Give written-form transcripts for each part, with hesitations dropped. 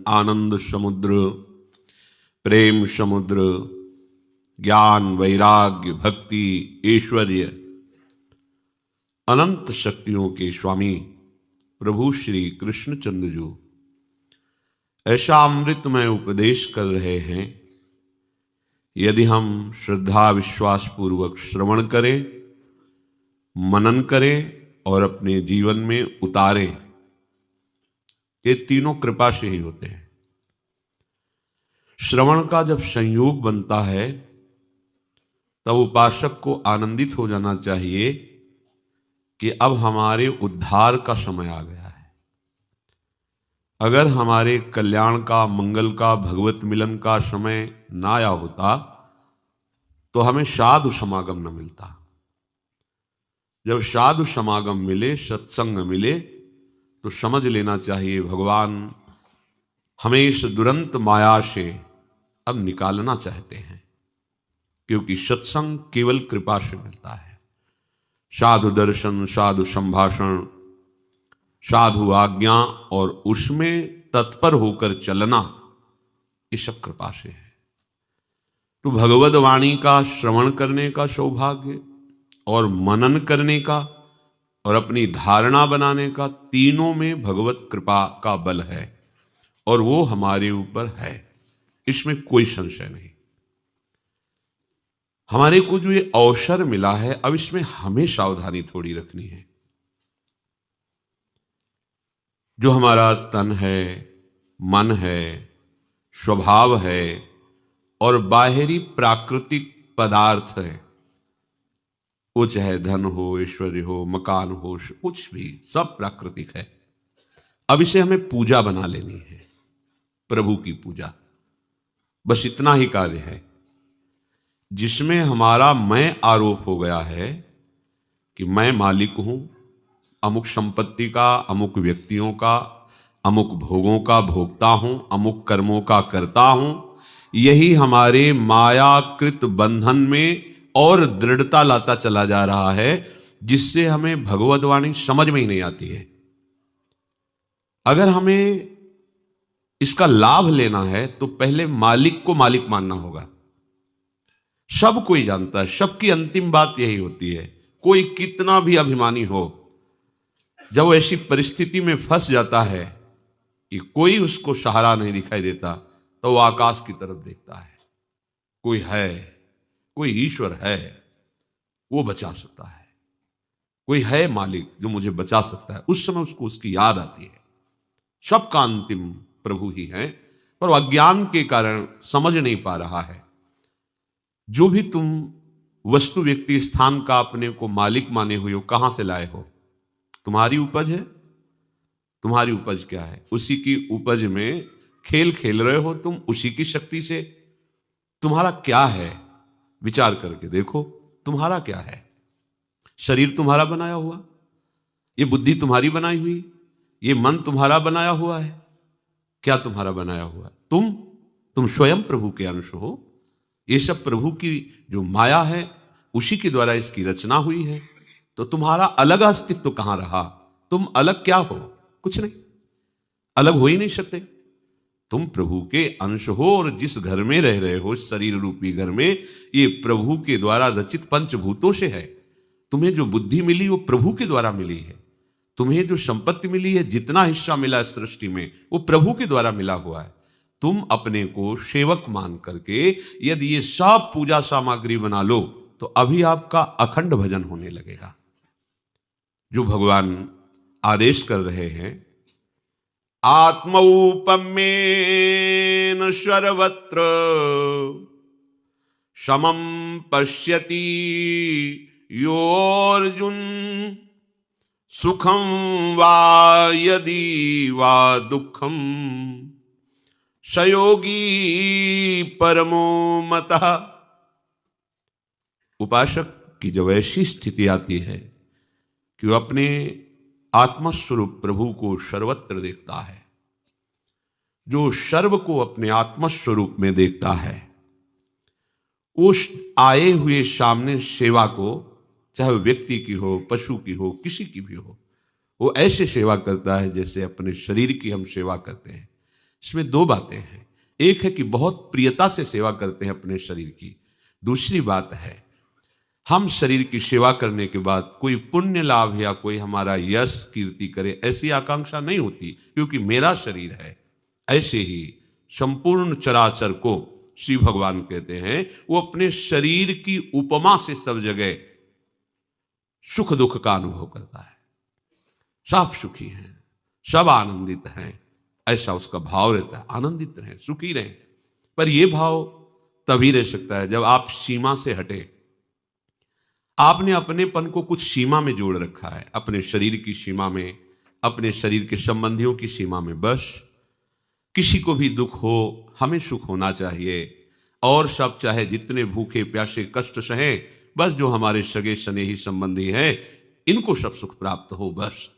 आनंद समुद्र, प्रेम समुद्र, ज्ञान वैराग्य भक्ति ऐश्वर्य अनंत शक्तियों के स्वामी प्रभु श्री कृष्णचंद्र जी ऐसा अमृतमय उपदेश कर रहे हैं। यदि हम श्रद्धा विश्वास पूर्वक श्रवण करें, मनन करें और अपने जीवन में उतारें, ये तीनों कृपा से ही होते हैं। श्रवण का जब संयोग बनता है तब उपासक को आनंदित हो जाना चाहिए कि अब हमारे उद्धार का समय आ गया है। अगर हमारे कल्याण का, मंगल का, भगवत मिलन का समय ना आया होता तो हमें साधु समागम न मिलता। जब साधु समागम मिले, सत्संग मिले, तो समझ लेना चाहिए भगवान हमें इस दुरंत माया से अब निकालना चाहते हैं, क्योंकि सत्संग केवल कृपा से मिलता है। साधु दर्शन, साधु संभाषण, साधु आज्ञा और उसमें तत्पर होकर चलना, ये सब कृपा से है। तो भगवद वाणी का श्रवण करने का सौभाग्य और मनन करने का और अपनी धारणा बनाने का, तीनों में भगवत कृपा का बल है और वो हमारे ऊपर है, इसमें कोई संशय नहीं। हमारे को जो ये अवसर मिला है, अब इसमें हमें सावधानी थोड़ी रखनी है। जो हमारा तन है, मन है, स्वभाव है और बाहरी प्राकृतिक पदार्थ है, वो चाहे धन हो, ऐश्वर्य हो, मकान हो, कुछ भी, सब प्राकृतिक है। अब इसे हमें पूजा बना लेनी है, प्रभु की पूजा। बस इतना ही कार्य है। जिसमें हमारा मैं आरोप हो गया है कि मैं मालिक हूं अमुक संपत्ति का, अमुक व्यक्तियों का, अमुक भोगों का भोगता हूं, अमुक कर्मों का करता हूं, यही हमारे मायाकृत बंधन में और दृढ़ता लाता चला जा रहा है, जिससे हमें भगवद वाणी समझ में ही नहीं आती है। अगर हमें इसका लाभ लेना है तो पहले मालिक को मालिक मानना होगा। सब कोई जानता है, सबकी अंतिम बात यही होती है। कोई कितना भी अभिमानी हो, जब वो ऐसी परिस्थिति में फंस जाता है कि कोई उसको सहारा नहीं दिखाई देता, तो वो आकाश की तरफ देखता है। कोई है, कोई ईश्वर है, वो बचा सकता है, कोई है मालिक जो मुझे बचा सकता है। उस समय उसको उसकी याद आती है। सबका अंतिम प्रभु ही है, पर अज्ञान के कारण समझ नहीं पा रहा है। जो भी तुम वस्तु, व्यक्ति, स्थान का अपने को मालिक माने हुए हो, कहां से लाए हो? तुम्हारी उपज है। तुम्हारी उपज क्या है? उसी की उपज में खेल खेल रहे हो तुम, उसी की शक्ति से। तुम्हारा क्या है? विचार करके देखो, तुम्हारा क्या है? शरीर तुम्हारा बनाया हुआ, ये बुद्धि तुम्हारी बनाई हुई, ये मन तुम्हारा बनाया हुआ है। क्या तुम्हारा बनाया हुआ? तुम स्वयं प्रभु के अंश हो। ये सब प्रभु की जो माया है, उसी के द्वारा इसकी रचना हुई है। तो तुम्हारा अलग अस्तित्व कहां रहा? तुम अलग क्या हो? कुछ नहीं, अलग हो ही नहीं सकते। तुम प्रभु के अंश हो और जिस घर में रह रहे हो, शरीर रूपी घर में, ये प्रभु के द्वारा रचित पंचभूतों से है। तुम्हें जो बुद्धि मिली वो प्रभु के द्वारा मिली है। तुम्हें जो संपत्ति मिली है, जितना हिस्सा मिला है सृष्टि में, वो प्रभु के द्वारा मिला हुआ है। तुम अपने को सेवक मान करके यदि ये सब पूजा सामग्री बना लो, तो अभी आपका अखंड भजन होने लगेगा। जो भगवान आदेश कर रहे हैं, आत्मौपम्येन सर्वत्र समं पश्यति योऽर्जुन, सुखं वा यदि वा दुःखं सयोगी परमो मतः। उपासक की जब ऐसी स्थिति आती है कि वो अपने आत्मस्वरूप प्रभु को सर्वत्र देखता है, जो सर्व को अपने आत्मस्वरूप में देखता है, उस आए हुए सामने सेवा को, चाहे वो व्यक्ति की हो, पशु की हो, किसी की भी हो, वो ऐसे सेवा करता है जैसे अपने शरीर की हम सेवा करते हैं। इसमें दो बातें हैं। एक है कि बहुत प्रियता से सेवा करते हैं अपने शरीर की। दूसरी बात है, हम शरीर की सेवा करने के बाद कोई पुण्य लाभ या कोई हमारा यश कीर्ति करे, ऐसी आकांक्षा नहीं होती, क्योंकि मेरा शरीर है। ऐसे ही संपूर्ण चराचर को श्री भगवान कहते हैं वो अपने शरीर की उपमा से सब जगह सुख दुख का अनुभव करता है। सब सुखी हैं, सब आनंदित हैं, ऐसा उसका भाव रहता है। आनंदित रहें, सुखी रहें। पर यह भाव तभी रह सकता है जब आप सीमा से हटे। आपने अपनेपन को कुछ सीमा में जोड़ रखा है, अपने शरीर की सीमा में, अपने शरीर के संबंधियों की सीमा में। बस किसी को भी दुख हो, हमें सुख होना चाहिए, और सब चाहे जितने भूखे प्यासे कष्ट सहे, बस जो हमारे सगे स्नेही संबंधी हैं इनको सब सुख प्राप्त हो। बस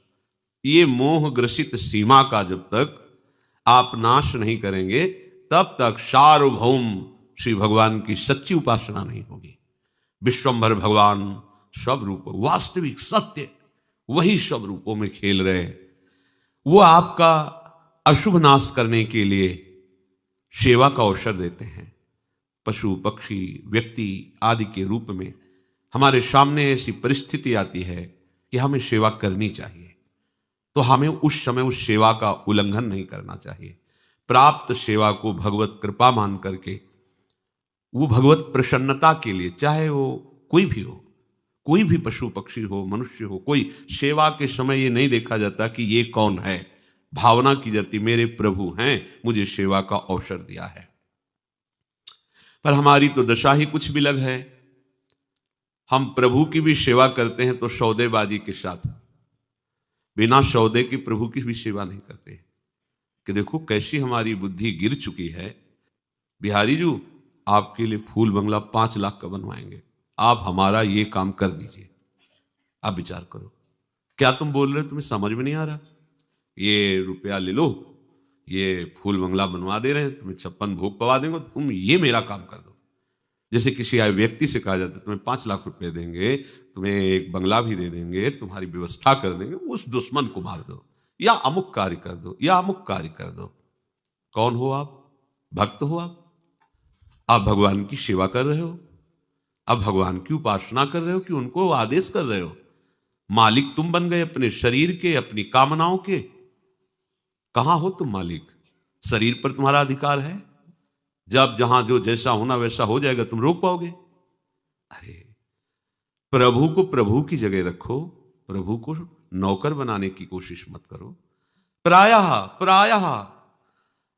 ये मोह ग्रसित सीमा का जब तक आप नाश नहीं करेंगे, तब तक सार्वभौम श्री भगवान की सच्ची उपासना नहीं होगी। विश्वंभर भगवान सब रूप, वास्तविक सत्य, वही सब रूपों में खेल रहे। वो आपका अशुभ नाश करने के लिए सेवा का अवसर देते हैं। पशु पक्षी व्यक्ति आदि के रूप में हमारे सामने ऐसी परिस्थिति आती है कि हमें सेवा करनी चाहिए, तो हमें उस समय उस सेवा का उल्लंघन नहीं करना चाहिए। प्राप्त सेवा को भगवत कृपा मान करके, वो भगवत प्रसन्नता के लिए, चाहे वो कोई भी हो, कोई भी पशु पक्षी हो, मनुष्य हो, कोई सेवा के समय ये नहीं देखा जाता कि ये कौन है। भावना की जाती मेरे प्रभु हैं, मुझे सेवा का अवसर दिया है। पर हमारी तो दशा ही कुछ भी अलग है। हम प्रभु की भी सेवा करते हैं तो सौदेबाजी के साथ, बिना सौदे की प्रभु की भी सेवा नहीं करते। कि देखो कैसी हमारी बुद्धि गिर चुकी है। बिहारी जी, आपके लिए फूल बंगला 5 लाख का बनवाएंगे, आप हमारा ये काम कर दीजिए। आप विचार करो, क्या तुम बोल रहे हो, तुम्हें समझ में नहीं आ रहा? ये रुपया ले लो, ये फूल बंगला बनवा दे रहे हैं, तुम्हें 56 भोग पवा देंगे, तुम ये मेरा काम कर दो। जैसे किसी व्यक्ति से कहा जाता है तुम्हें 5 लाख रुपए देंगे, तुम्हें एक बंगला भी दे देंगे, तुम्हारी व्यवस्था कर देंगे, उस दुश्मन को मार दो, या अमुक कार्य कर दो, या अमुक कार्य कर दो। कौन हो आप? भक्त हो आप भगवान की सेवा कर रहे हो, आप भगवान की उपासना कर रहे हो कि उनको आदेश कर रहे हो? मालिक तुम बन गए अपने शरीर के, अपनी कामनाओं के। कहां हो तुम मालिक? शरीर पर तुम्हारा अधिकार है। जब जहां जो जैसा होना वैसा हो जाएगा, तुम रोक पाओगे? अरे प्रभु को प्रभु की जगह रखो, प्रभु को नौकर बनाने की कोशिश मत करो। प्रायः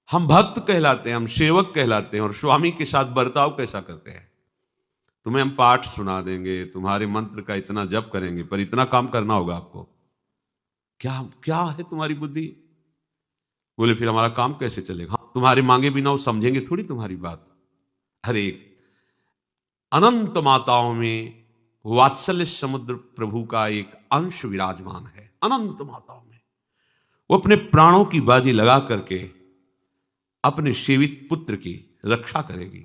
हम भक्त कहलाते हैं, हम सेवक कहलाते हैं, और स्वामी के साथ बर्ताव कैसा करते हैं? तुम्हें हम पाठ सुना देंगे, तुम्हारे मंत्र का इतना जप करेंगे, पर इतना काम करना होगा आपको। क्या क्या है तुम्हारी बुद्धि? बोले फिर हमारा काम कैसे चलेगा? तुम्हारे मांगे बिना वो समझेंगे थोड़ी तुम्हारी बात। अरे अनंत माताओं में वात्सल्य समुद्र प्रभु का एक अंश विराजमान है। अनंत माताओं में वो अपने प्राणों की बाजी लगा करके अपने सेवित पुत्र की रक्षा करेगी।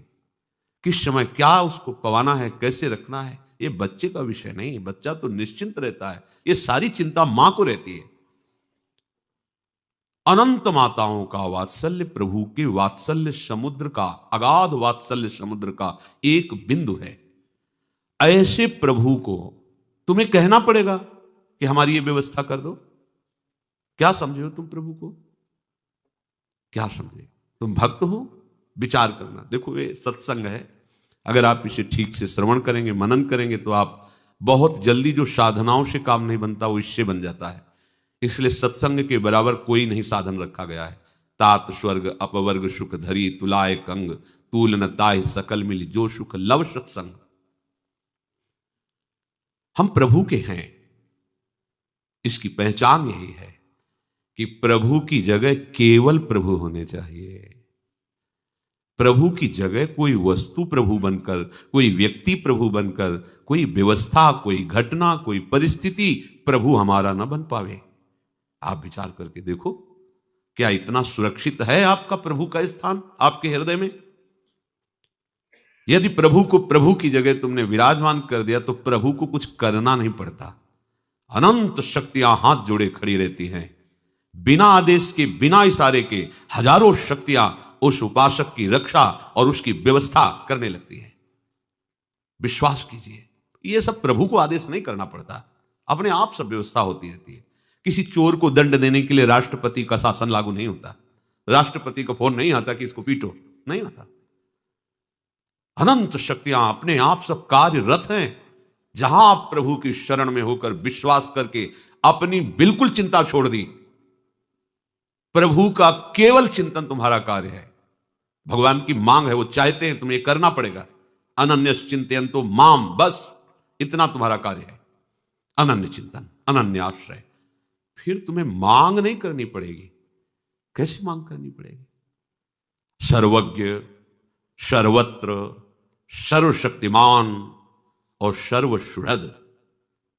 किस समय क्या उसको पवाना है, कैसे रखना है, ये बच्चे का विषय नहीं। बच्चा तो निश्चिंत रहता है, ये सारी चिंता मां को रहती है। अनंत माताओं का वात्सल्य प्रभु के वात्सल्य समुद्र का, अगाध वात्सल्य समुद्र का एक बिंदु है। ऐसे प्रभु को तुम्हें कहना पड़ेगा कि हमारी ये व्यवस्था कर दो। क्या समझे हो तुम प्रभु को? क्या समझे? तुम भक्त हो? विचार करना। देखो ये सत्संग है, अगर आप इसे ठीक से श्रवण करेंगे, मनन करेंगे, तो आप बहुत जल्दी, जो साधनाओं से काम नहीं बनता वो इससे बन जाता है। इसलिए सत्संग के बराबर कोई नहीं साधन रखा गया है। तात स्वर्ग अपवर्ग सुख धरी, तुलाए कंग तूल न ताहि सकल मिली, जो सुख लव सत्संग। हम प्रभु के हैं, इसकी पहचान यही है कि प्रभु की जगह केवल प्रभु होने चाहिए। प्रभु की जगह कोई वस्तु प्रभु बनकर, कोई व्यक्ति प्रभु बनकर, कोई व्यवस्था, कोई घटना, कोई परिस्थिति प्रभु हमारा न बन पावे। आप विचार करके देखो, क्या इतना सुरक्षित है आपका प्रभु का स्थान आपके हृदय में? यदि प्रभु को प्रभु की जगह तुमने विराजमान कर दिया तो प्रभु को कुछ करना नहीं पड़ता। अनंत शक्तियां हाथ जोड़े खड़ी रहती हैं बिना आदेश के, बिना इशारे के हजारों शक्तियां उस उपासक की रक्षा और उसकी व्यवस्था करने लगती है। विश्वास कीजिए, यह सब प्रभु को आदेश नहीं करना पड़ता, अपने आप सब व्यवस्था होती रहती है। किसी चोर को दंड देने के लिए राष्ट्रपति का शासन लागू नहीं होता, राष्ट्रपति का फोन नहीं आता कि इसको पीटो, नहीं आता। अनंत शक्तियां अपने आप सब कार्यरत हैं। जहां आप प्रभु की शरण में होकर विश्वास करके अपनी बिल्कुल चिंता छोड़ दी, प्रभु का केवल चिंतन तुम्हारा कार्य है। भगवान की मांग है, वो चाहते हैं तुम्हें करना पड़ेगा। अनन्य चिंतयन्तो माम, बस इतना तुम्हारा कार्य है। अनन्य चिंतन, अनन्य आश्रय। फिर तुम्हें मांग नहीं करनी पड़ेगी। कैसे मांग करनी पड़ेगी? सर्वज्ञ, सर्वत्र, सर्वशक्तिमान और सर्वसुहृद,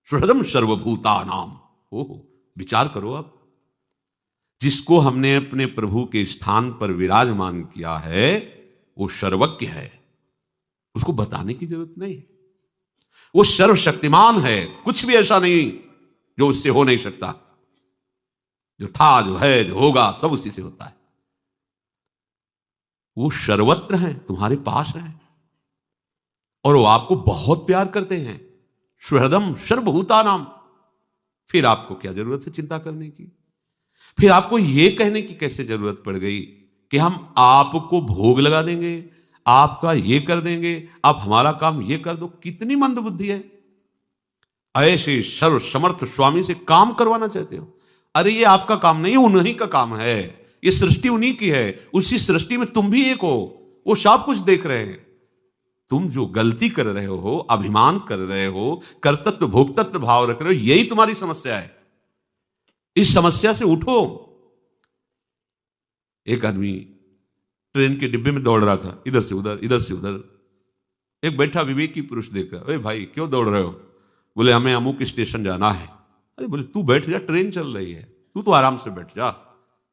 सुहृदम सर्वभूतानाम। ओह, विचार करो अब, जिसको हमने अपने प्रभु के स्थान पर विराजमान किया है वो सर्वज्ञ है, उसको बताने की जरूरत नहीं। वो सर्वशक्तिमान है, कुछ भी ऐसा नहीं जो उससे हो नहीं सकता। जो था, जो है, जो होगा, सब उसी से होता है। वो सर्वत्र है, तुम्हारे पास है, और वो आपको बहुत प्यार करते हैं। सुहृदम सर्वभूतानाम। फिर आपको क्या जरूरत है चिंता करने की? फिर आपको यह कहने की कैसे जरूरत पड़ गई कि हम आपको भोग लगा देंगे, आपका ये कर देंगे, आप हमारा काम ये कर दो? कितनी मंदबुद्धि है। ऐसे सर्व समर्थ स्वामी से काम करवाना चाहते हो? अरे ये आपका काम नहीं, उन्हीं का काम है। ये सृष्टि उन्हीं की है। उसी सृष्टि में तुम भी एक हो, वो सब कुछ देख रहे हैं। तुम जो गलती कर रहे हो, अभिमान कर रहे हो, कर्तृत्व भोक्तृत्व भाव रख रहे हो, यही तुम्हारी समस्या है। इस समस्या से उठो। एक आदमी ट्रेन के डिब्बे में दौड़ रहा था, इधर से उधर, इधर से उधर। एक बैठा विवेकी पुरुष देखा, अरे भाई क्यों दौड़ रहे हो? बोले हमें अमुक स्टेशन जाना है। अरे बोले तू बैठ जा, ट्रेन चल रही है, तू तो आराम से बैठ जा।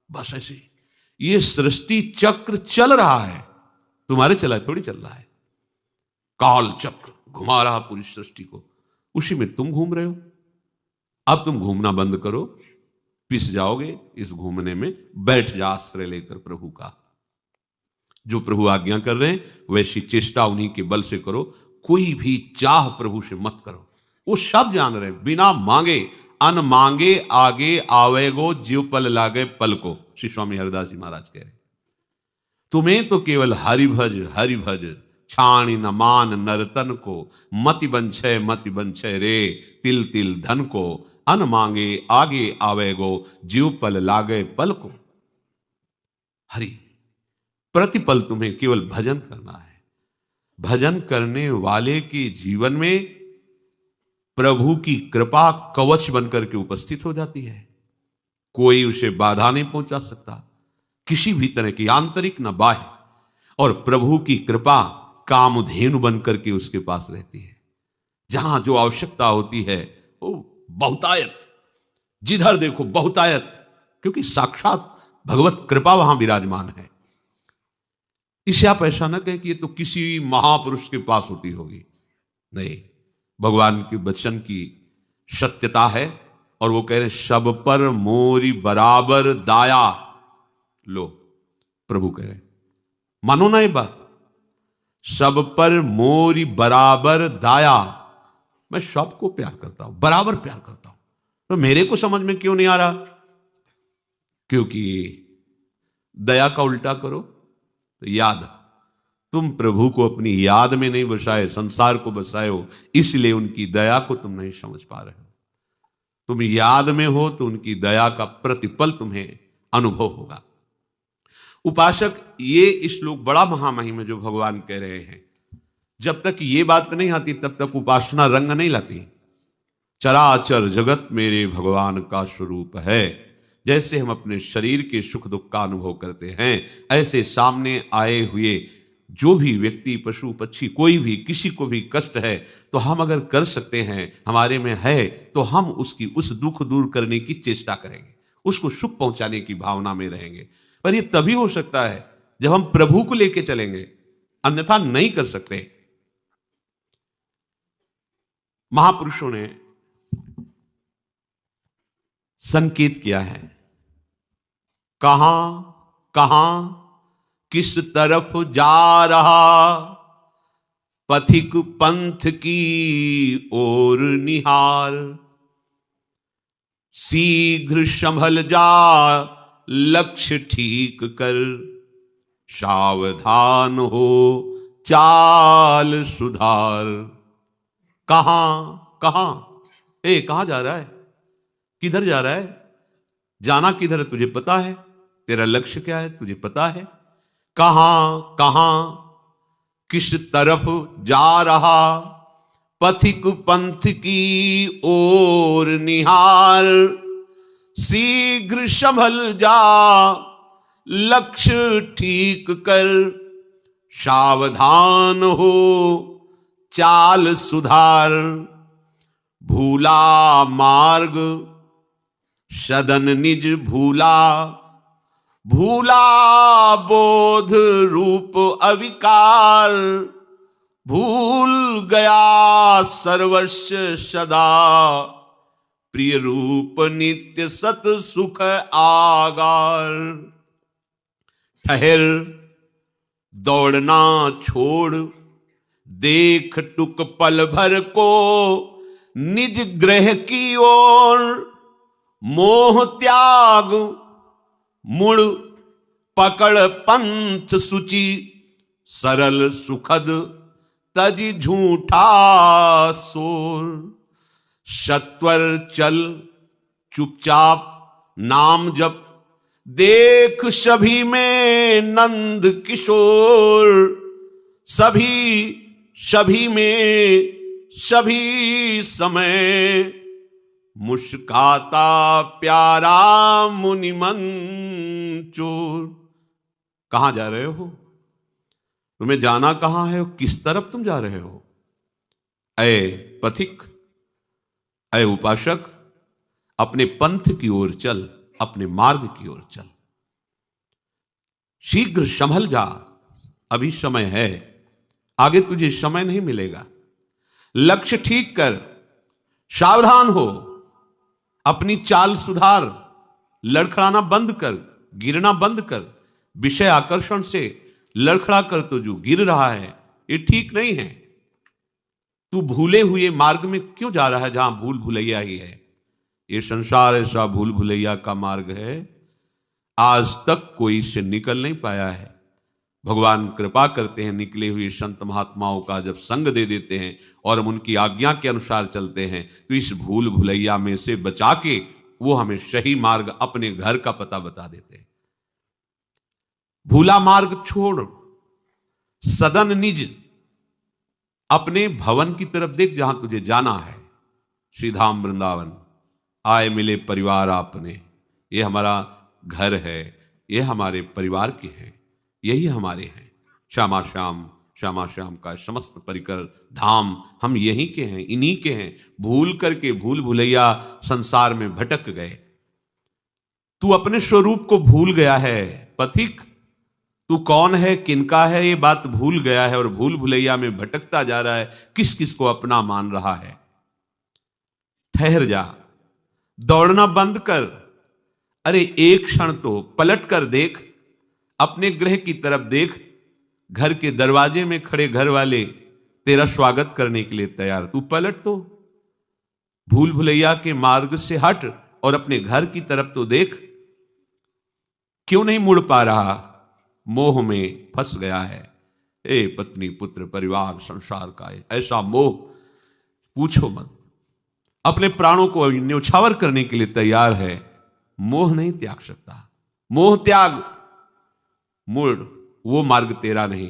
बस ऐसे ही ये सृष्टि चक्र चल रहा है, तुम्हारे चला है थोड़ी चल रहा है। काल चक्र घुमा रहा पूरी सृष्टि को, उसी में तुम घूम रहे हो। अब तुम घूमना बंद करो, पिस जाओगे इस घूमने में। बैठ जा आश्रय लेकर प्रभु का। जो प्रभु आज्ञा कर रहे हैं वैसी चेष्टा उन्हीं के बल से करो। कोई भी चाह प्रभु से मत करो। वो सब जान रहे हैं, बिना मांगे अन मांगे आगे आवेगो, जीव पल लागे पल को, श्री स्वामी हरिदास जी महाराज कह रहे। तुम्हें तो केवल हरिभज हरिभज, छाणी न मान नरतन को, मति बंछय रे तिल तिल धन को, अन मांगे आगे आवेगो, जीव पल लागे पल को। हरि प्रतिपल तुम्हें केवल भजन करना है। भजन करने वाले के जीवन में प्रभु की कृपा कवच बनकर के उपस्थित हो जाती है। कोई उसे बाधा नहीं पहुंचा सकता, किसी भी तरह की, आंतरिक न बाह्य। और प्रभु की कृपा कामधेनु बनकर के उसके पास रहती है। जहां जो आवश्यकता होती है वो बहुतायत, जिधर देखो बहुतायत, क्योंकि साक्षात भगवत कृपा वहां विराजमान है। इसे आप ऐसा ना कहें कि ये तो किसी महापुरुष के पास होती होगी, नहीं। भगवान के वचन की सत्यता है, और वो कह रहे सब पर मोरी बराबर दाया। लो, प्रभु कह रहे मानो ना ये बात, सब पर मोरी बराबर दाया। मैं सबको प्यार करता हूं, बराबर प्यार करता हूं, तो मेरे को समझ में क्यों नहीं आ रहा? क्योंकि दया का उल्टा करो तो याद। तुम प्रभु को अपनी याद में नहीं बसाए, संसार को बसाए हो, इसलिए उनकी दया को तुम नहीं समझ पा रहे हो। तुम याद में हो तो उनकी दया का प्रतिपल तुम्हें अनुभव होगा। उपासक, ये श्लोक बड़ा महामहिम है जो भगवान कह रहे हैं। जब तक ये बात नहीं आती तब तक उपासना रंग नहीं लाती। चराचर जगत मेरे भगवान का स्वरूप है। जैसे हम अपने शरीर के सुख दुख का अनुभव करते हैं, ऐसे सामने आए हुए जो भी व्यक्ति, पशु पक्षी, कोई भी, किसी को भी कष्ट है तो हम अगर कर सकते हैं, हमारे में है, तो हम उसकी उस दुख दूर करने की चेष्टा करेंगे, उसको सुख पहुंचाने की भावना में रहेंगे। पर यह तभी हो सकता है जब हम प्रभु को लेके चलेंगे, अन्यथा नहीं कर सकते। महापुरुषों ने संकेत किया है कहां कहां किस तरफ जा रहा, पथिक पंथ की ओर निहार। शीघ्र संभल जा लक्ष्य ठीक कर, सावधान हो चाल सुधार। कहां कहां, कहां जा रहा है, किधर जा रहा है, जाना किधर है तुझे पता है, तेरा लक्ष्य क्या है तुझे पता है। कहां कहां किस तरफ जा रहा, पथिक पंथ की ओर निहार। शीघ्र संभल जा लक्ष्य ठीक कर, सावधान हो चाल सुधार। भूला मार्ग सदन निज भूला, भूला बोध रूप अविकार। भूल गया सर्वस्व सदा, प्रिय रूप नित्य सत सुख आगार। ठहर दौड़ना छोड़, देख टुक पल भर को निज ग्रह की ओर। मोह त्याग मुड़ पकड़ पंथ सुचि, सरल सुखद तज झूठा सोर। सत्वर चल चुपचाप नाम जप, देख सभी में नंद किशोर। सभी में सभी समय, मुस्काता प्यारा मुनिमन चोर। कहां जा रहे हो, तुम्हें जाना कहां है, किस तरफ तुम जा रहे हो। ऐ पथिक, ऐ उपासक, अपने पंथ की ओर चल, अपने मार्ग की ओर चल। शीघ्र संभल जा, अभी समय है, आगे तुझे समय नहीं मिलेगा। लक्ष्य ठीक कर, सावधान हो, अपनी चाल सुधार। लड़खड़ाना बंद कर, गिरना बंद कर। विषय आकर्षण से लड़खड़ा कर तो जो गिर रहा है ये ठीक नहीं है। तू भूले हुए मार्ग में क्यों जा रहा है जहां भूल भुलैया ही है। ये संसार ऐसा भूल भुलैया का मार्ग है, आज तक कोई इससे निकल नहीं पाया है। भगवान कृपा करते हैं, निकले हुए संत महात्माओं का जब संग दे देते हैं और हम उनकी आज्ञा के अनुसार चलते हैं तो इस भूल भुलैया में से बचा के वो हमें सही मार्ग, अपने घर का पता बता देते हैं। भूला मार्ग छोड़, सदन निज, अपने भवन की तरफ देख जहां तुझे जाना है। श्री धाम वृंदावन आए मिले परिवार आपने, ये हमारा घर है, ये हमारे परिवार के हैं, यही हमारे हैं। श्यामा श्याम का समस्त परिकर धाम हम यहीं के हैं, इन्हीं के हैं। भूल करके भूल भुलैया संसार में भटक गए। तू अपने स्वरूप को भूल गया है पथिक, तू कौन है किनका है ये बात भूल गया है और भूल भुलैया में भटकता जा रहा है, किस किस को अपना मान रहा है। ठहर जा, दौड़ना बंद कर। अरे एक क्षण तो पलट कर देख, अपने गृह की तरफ देख। घर के दरवाजे में खड़े घर वाले तेरा स्वागत करने के लिए तैयार, तू पलट तो, भूल भुलैया के मार्ग से हट और अपने घर की तरफ तो देख। क्यों नहीं मुड़ पा रहा, मोह में फंस गया है। ए पत्नी पुत्र परिवार संसार का ऐसा मोह पूछो मत। अपने प्राणों को न्यौछावर करने के लिए तैयार है, मोह नहीं त्याग सकता। मोह त्याग, मुड़, वो मार्ग तेरा नहीं।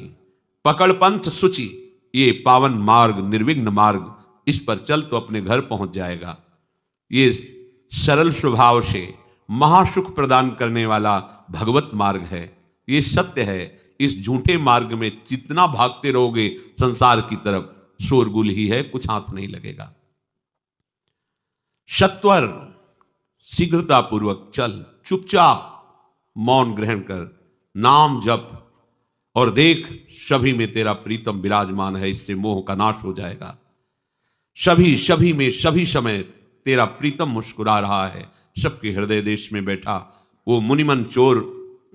पकड़ पंथ सुचि, ये पावन मार्ग, निर्विघ्न मार्ग, इस पर चल तो अपने घर पहुंच जाएगा। ये सरल स्वभाव से महासुख प्रदान करने वाला भगवत मार्ग है। ये सत्य है। इस झूठे मार्ग में जितना भागते रहोगे संसार की तरफ, शोरगुल ही है, कुछ हाथ नहीं लगेगा। सत्वर शीघ्रता पूर्वक चल, चुपचाप मौन ग्रहण कर, नाम जप और देख सभी में तेरा प्रीतम विराजमान है, इससे मोह का नाश हो जाएगा। सभी में सभी समय तेरा प्रीतम मुस्कुरा रहा है, सबके हृदय देश में बैठा वो मुनिमन चोर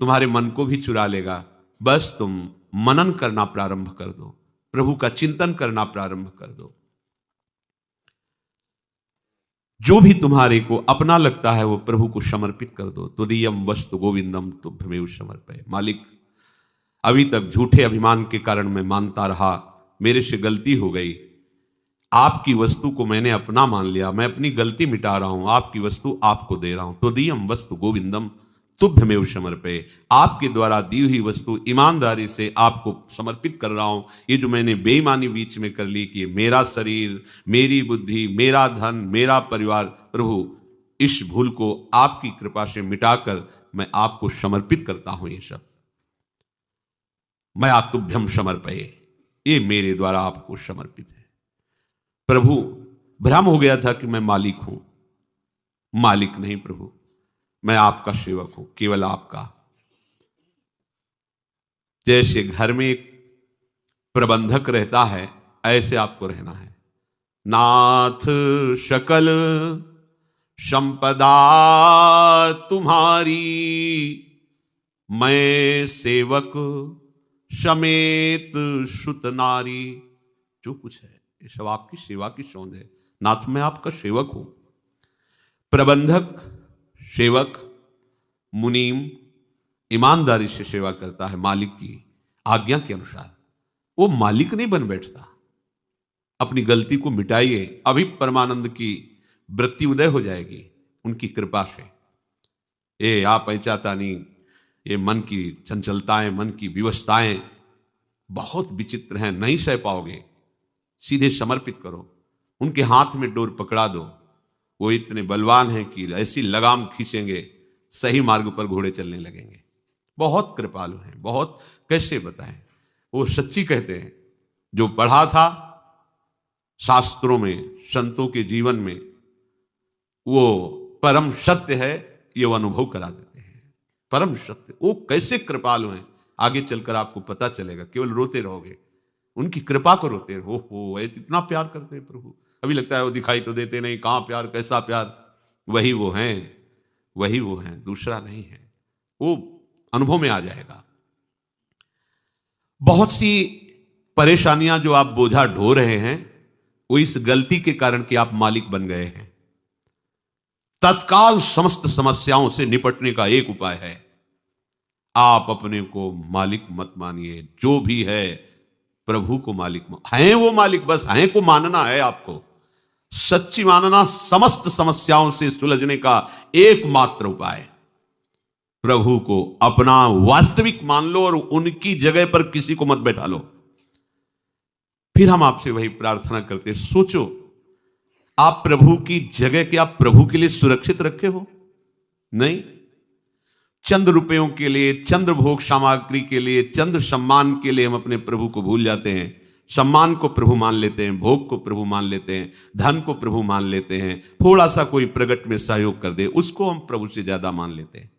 तुम्हारे मन को भी चुरा लेगा। बस तुम मनन करना प्रारंभ कर दो, प्रभु का चिंतन करना प्रारंभ कर दो। जो भी तुम्हारे को अपना लगता है वो प्रभु को समर्पित कर दो। तुदीयम वस्तु गोविंदम तुभ्यमेव समर्पये। मालिक, अभी तक झूठे अभिमान के कारण मैं मानता रहा, मेरे से गलती हो गई, आपकी वस्तु को मैंने अपना मान लिया, मैं अपनी गलती मिटा रहा हूं, आपकी वस्तु आपको दे रहा हूं। तुदीयम वस्तु गोविंदम तुभ्यमेव समर्पये। आपके द्वारा दी हुई वस्तु ईमानदारी से आपको समर्पित कर रहा हूं। ये जो मैंने बेईमानी बीच में कर ली कि मेरा शरीर, मेरी बुद्धि, मेरा धन, मेरा परिवार, प्रभु इस भूल को आपकी कृपा से मिटाकर मैं आपको समर्पित करता हूं। ये सब मैं तुभ्यम समर्पये, ये मेरे द्वारा आपको समर्पित है। प्रभु, भ्रम हो गया था कि मैं मालिक हूं। मालिक नहीं प्रभु, मैं आपका सेवक हूं, केवल आपका। जैसे घर में एक प्रबंधक रहता है, ऐसे आपको रहना है। नाथ सकल संपदा तुम्हारी, मैं सेवक समेत सुत नारी। जो कुछ है ये सब आपकी सेवा की सौंध है। नाथ, मैं आपका सेवक हूं। प्रबंधक, सेवक, मुनीम ईमानदारी से सेवा करता है मालिक की आज्ञा के अनुसार। वो मालिक नहीं बन बैठता। अपनी गलती को मिटाइए, अभी परमानंद की वृत्ति उदय हो जाएगी उनकी कृपा से। ये आप ऐचाता नहीं, ये मन की चंचलताएं, मन की विवशताएं बहुत विचित्र हैं, नहीं सह पाओगे। सीधे समर्पित करो, उनके हाथ में डोर पकड़ा दो। वो इतने बलवान हैं कि ऐसी लगाम खींचेंगे, सही मार्ग पर घोड़े चलने लगेंगे। बहुत कृपालु हैं, बहुत, कैसे बताएं। वो सच्ची कहते हैं, जो पढ़ा था शास्त्रों में, संतों के जीवन में, वो परम सत्य है, ये वो अनुभव करा देते हैं। परम सत्य, वो कैसे कृपालु हैं, आगे चलकर आपको पता चलेगा। केवल रोते रहोगे, उनकी कृपा को रोते रहो। हो इतना प्यार करते हैं प्रभु। अभी लगता है वो दिखाई तो देते नहीं, कहां प्यार, कैसा प्यार। वही वो हैं, वही वो हैं, दूसरा नहीं है। वो अनुभव में आ जाएगा। बहुत सी परेशानियां जो आप बोझा ढो रहे हैं, वो इस गलती के कारण कि आप मालिक बन गए हैं। तत्काल समस्त समस्याओं से निपटने का एक उपाय है, आप अपने को मालिक मत मानिए। जो भी है प्रभु को मालिक हैं, वो मालिक, बस हैं को मानना है आपको। सच्ची मानना समस्त समस्याओं से सुलझने का एकमात्र उपाय। प्रभु को अपना वास्तविक मान लो और उनकी जगह पर किसी को मत बैठा लो। फिर हम आपसे वही प्रार्थना करते, सोचो आप प्रभु की जगह क्या आप प्रभु के लिए सुरक्षित रखे हो? नहीं। चंद रुपयों के लिए, चंद भोग सामग्री के लिए, चंद सम्मान के लिए हम अपने प्रभु को भूल जाते हैं। सम्मान को प्रभु मान लेते हैं, भोग को प्रभु मान लेते हैं, धन को प्रभु मान लेते हैं। थोड़ा सा कोई प्रगट में सहयोग कर दे, उसको हम प्रभु से ज्यादा मान लेते हैं।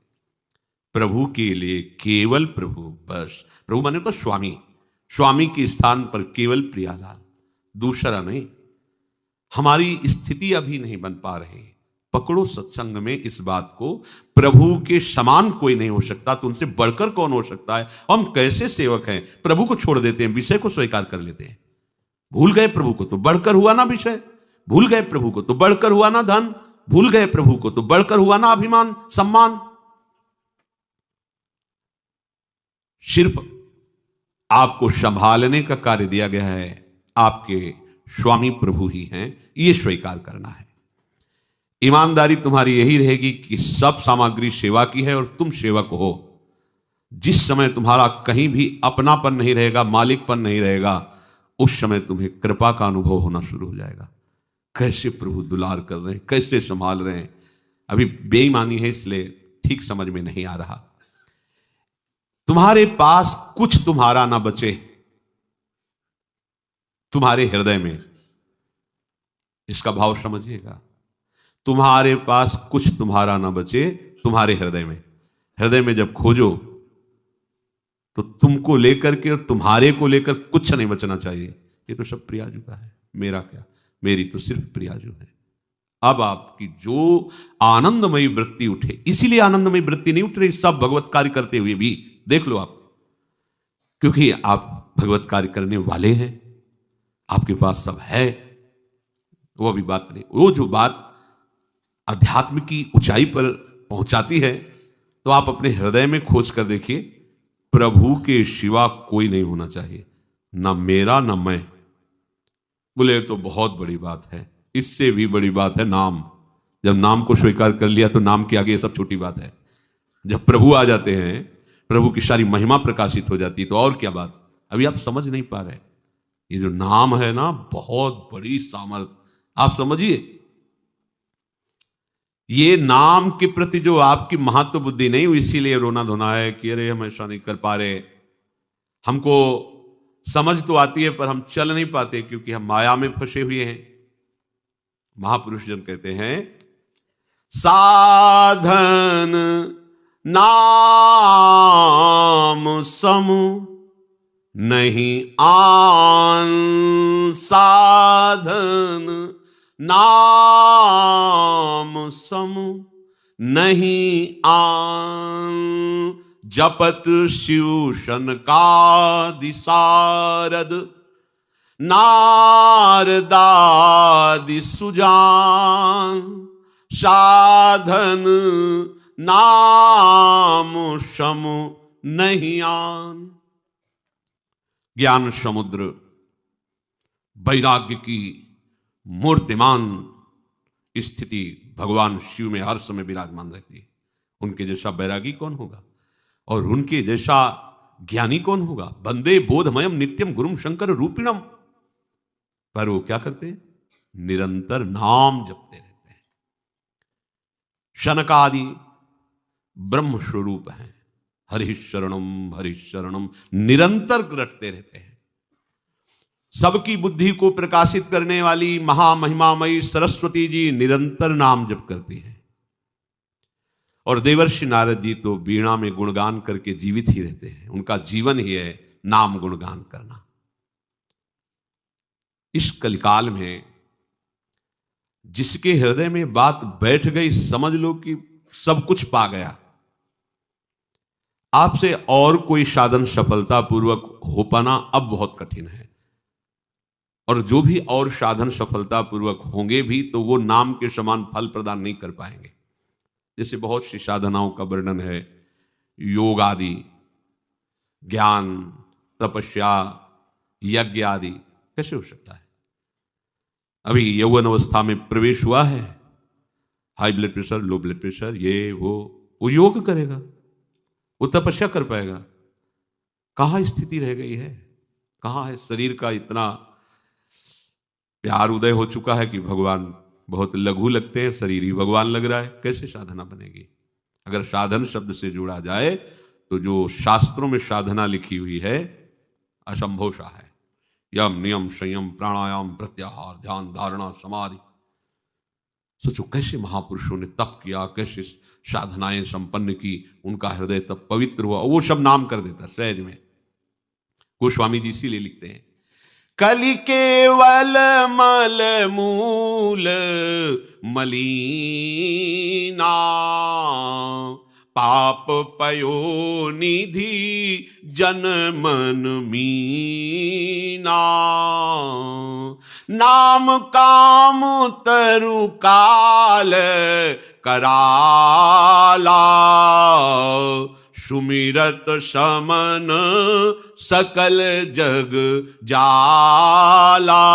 प्रभु के लिए केवल प्रभु, बस। प्रभु माने तो स्वामी, स्वामी के स्थान पर केवल प्रियालाल, दूसरा नहीं। हमारी स्थिति अभी नहीं बन पा रही। पकड़ो सत्संग में इस बात को, प्रभु के समान कोई नहीं हो सकता, तो उनसे बढ़कर कौन हो सकता है? हम कैसे सेवक हैं, प्रभु को छोड़ देते हैं, विषय को स्वीकार कर लेते हैं। भूल गए प्रभु को तो बढ़कर हुआ ना विषय, भूल गए प्रभु को तो बढ़कर हुआ ना धन, भूल गए प्रभु को तो बढ़कर हुआ ना अभिमान, सम्मान। सिर्फ आपको संभालने का कार्य दिया गया है, आपके स्वामी प्रभु ही हैं, ये स्वीकार करना है। ईमानदारी तुम्हारी यही रहेगी कि सब सामग्री सेवा की है और तुम सेवक हो। जिस समय तुम्हारा कहीं भी अपनापन नहीं रहेगा, मालिकपन नहीं रहेगा, उस समय तुम्हें कृपा का अनुभव होना शुरू हो जाएगा। कैसे प्रभु दुलार कर रहे हैं, कैसे संभाल रहे हैं। अभी बेईमानी है इसलिए ठीक समझ में नहीं आ रहा। तुम्हारे पास कुछ तुम्हारा ना बचे तुम्हारे हृदय में, इसका भाव समझिएगा। तुम्हारे पास कुछ तुम्हारा ना बचे तुम्हारे हृदय में। हृदय में जब खोजो तो तुमको लेकर के और तुम्हारे को लेकर कुछ नहीं बचना चाहिए। ये तो सब प्रियाजू का है, मेरा क्या, मेरी तो सिर्फ प्रियाजू है। अब आपकी जो आनंदमयी वृत्ति उठे, इसीलिए आनंदमयी वृत्ति नहीं उठ रही सब भगवत कार्य करते हुए भी, देख लो आप, क्योंकि आप भगवत कार्य करने वाले हैं, आपके पास सब है। वो भी बात नहीं, वो जो बात अध्यात्म की ऊंचाई पर पहुंचाती है, तो आप अपने हृदय में खोज कर देखिए, प्रभु के सिवा कोई नहीं होना चाहिए, ना मेरा ना मैं। बोले तो बहुत बड़ी बात है, इससे भी बड़ी बात है नाम। जब नाम को स्वीकार कर लिया तो नाम के आगे ये सब छोटी बात है। जब प्रभु आ जाते हैं, प्रभु की सारी महिमा प्रकाशित हो जाती है, तो और क्या बात। अभी आप समझ नहीं पा रहे, ये जो नाम है ना, बहुत बड़ी सामर्थ, आप समझिए। ये नाम के प्रति जो आपकी महत्व बुद्धि नहीं हुई, इसीलिए रोना धोना है कि अरे हम ऐसा नहीं कर पा रहे, हमको समझ तो आती है पर हम चल नहीं पाते क्योंकि हम माया में फंसे हुए हैं। महापुरुष जन कहते हैं, साधन नाम सम नहीं आन, साधन नाम सम नहीं आन, जपत शिव शनकादि सारद, नारदादि सुजान, साधन नाम सम नहीं आन। ज्ञान समुद्र, वैराग्य की मूर्तिमान स्थिति भगवान शिव में हर समय विराजमान रहती है। उनके जैसा बैरागी कौन होगा और उनके जैसा ज्ञानी कौन होगा। वंदे बोधमयम नित्यम गुरुम शंकर रूपिणम। पर वो क्या करते हैं, निरंतर नाम जपते रहते हैं। शनकादि ब्रह्म स्वरूप हैं, हरिशरणम निरंतर रटते रहते हैं। सबकी बुद्धि को प्रकाशित करने वाली महामहिमामयी सरस्वती जी निरंतर नाम जप करती हैं। और देवर्षि नारद जी तो वीणा में गुणगान करके जीवित ही रहते हैं, उनका जीवन ही है नाम गुणगान करना। इस कलिकाल में जिसके हृदय में बात बैठ गई, समझ लो कि सब कुछ पा गया। आपसे और कोई साधन सफलतापूर्वक हो पाना अब बहुत कठिन है, और जो भी और साधन सफलतापूर्वक होंगे भी तो वो नाम के समान फल प्रदान नहीं कर पाएंगे। जैसे बहुत सी साधनाओं का वर्णन है, योग आदि, ज्ञान, तपस्या, यज्ञ आदि, कैसे हो सकता है। अभी यौवन अवस्था में प्रवेश हुआ है, high blood pressure, low blood pressure, ये वो योग करेगा, वो तपस्या कर पाएगा। कहाँ स्थिति रह गई है, कहाँ है। शरीर का इतना प्यार उदय हो चुका है कि भगवान बहुत लघु लगते हैं, शरीर ही भगवान लग रहा है। कैसे साधना बनेगी। अगर साधन शब्द से जुड़ा जाए तो जो शास्त्रों में साधना लिखी हुई है असंभव सा है। यम नियम संयम प्राणायाम प्रत्याहार ध्यान धारणा समाधि। सोचो कैसे महापुरुषों ने तप किया, कैसे साधनाएं संपन्न की, उनका हृदय तब पवित्र हुआ। वो सब नाम कर देता सहज में। गोस्वामी जी इसीलिए लिखते हैं, कलि केवल मल मूल मलीना, पाप पयो निधि जन मन मीना, नाम काम तरु काल कराला, सुमिरत समन सकल जग जाला,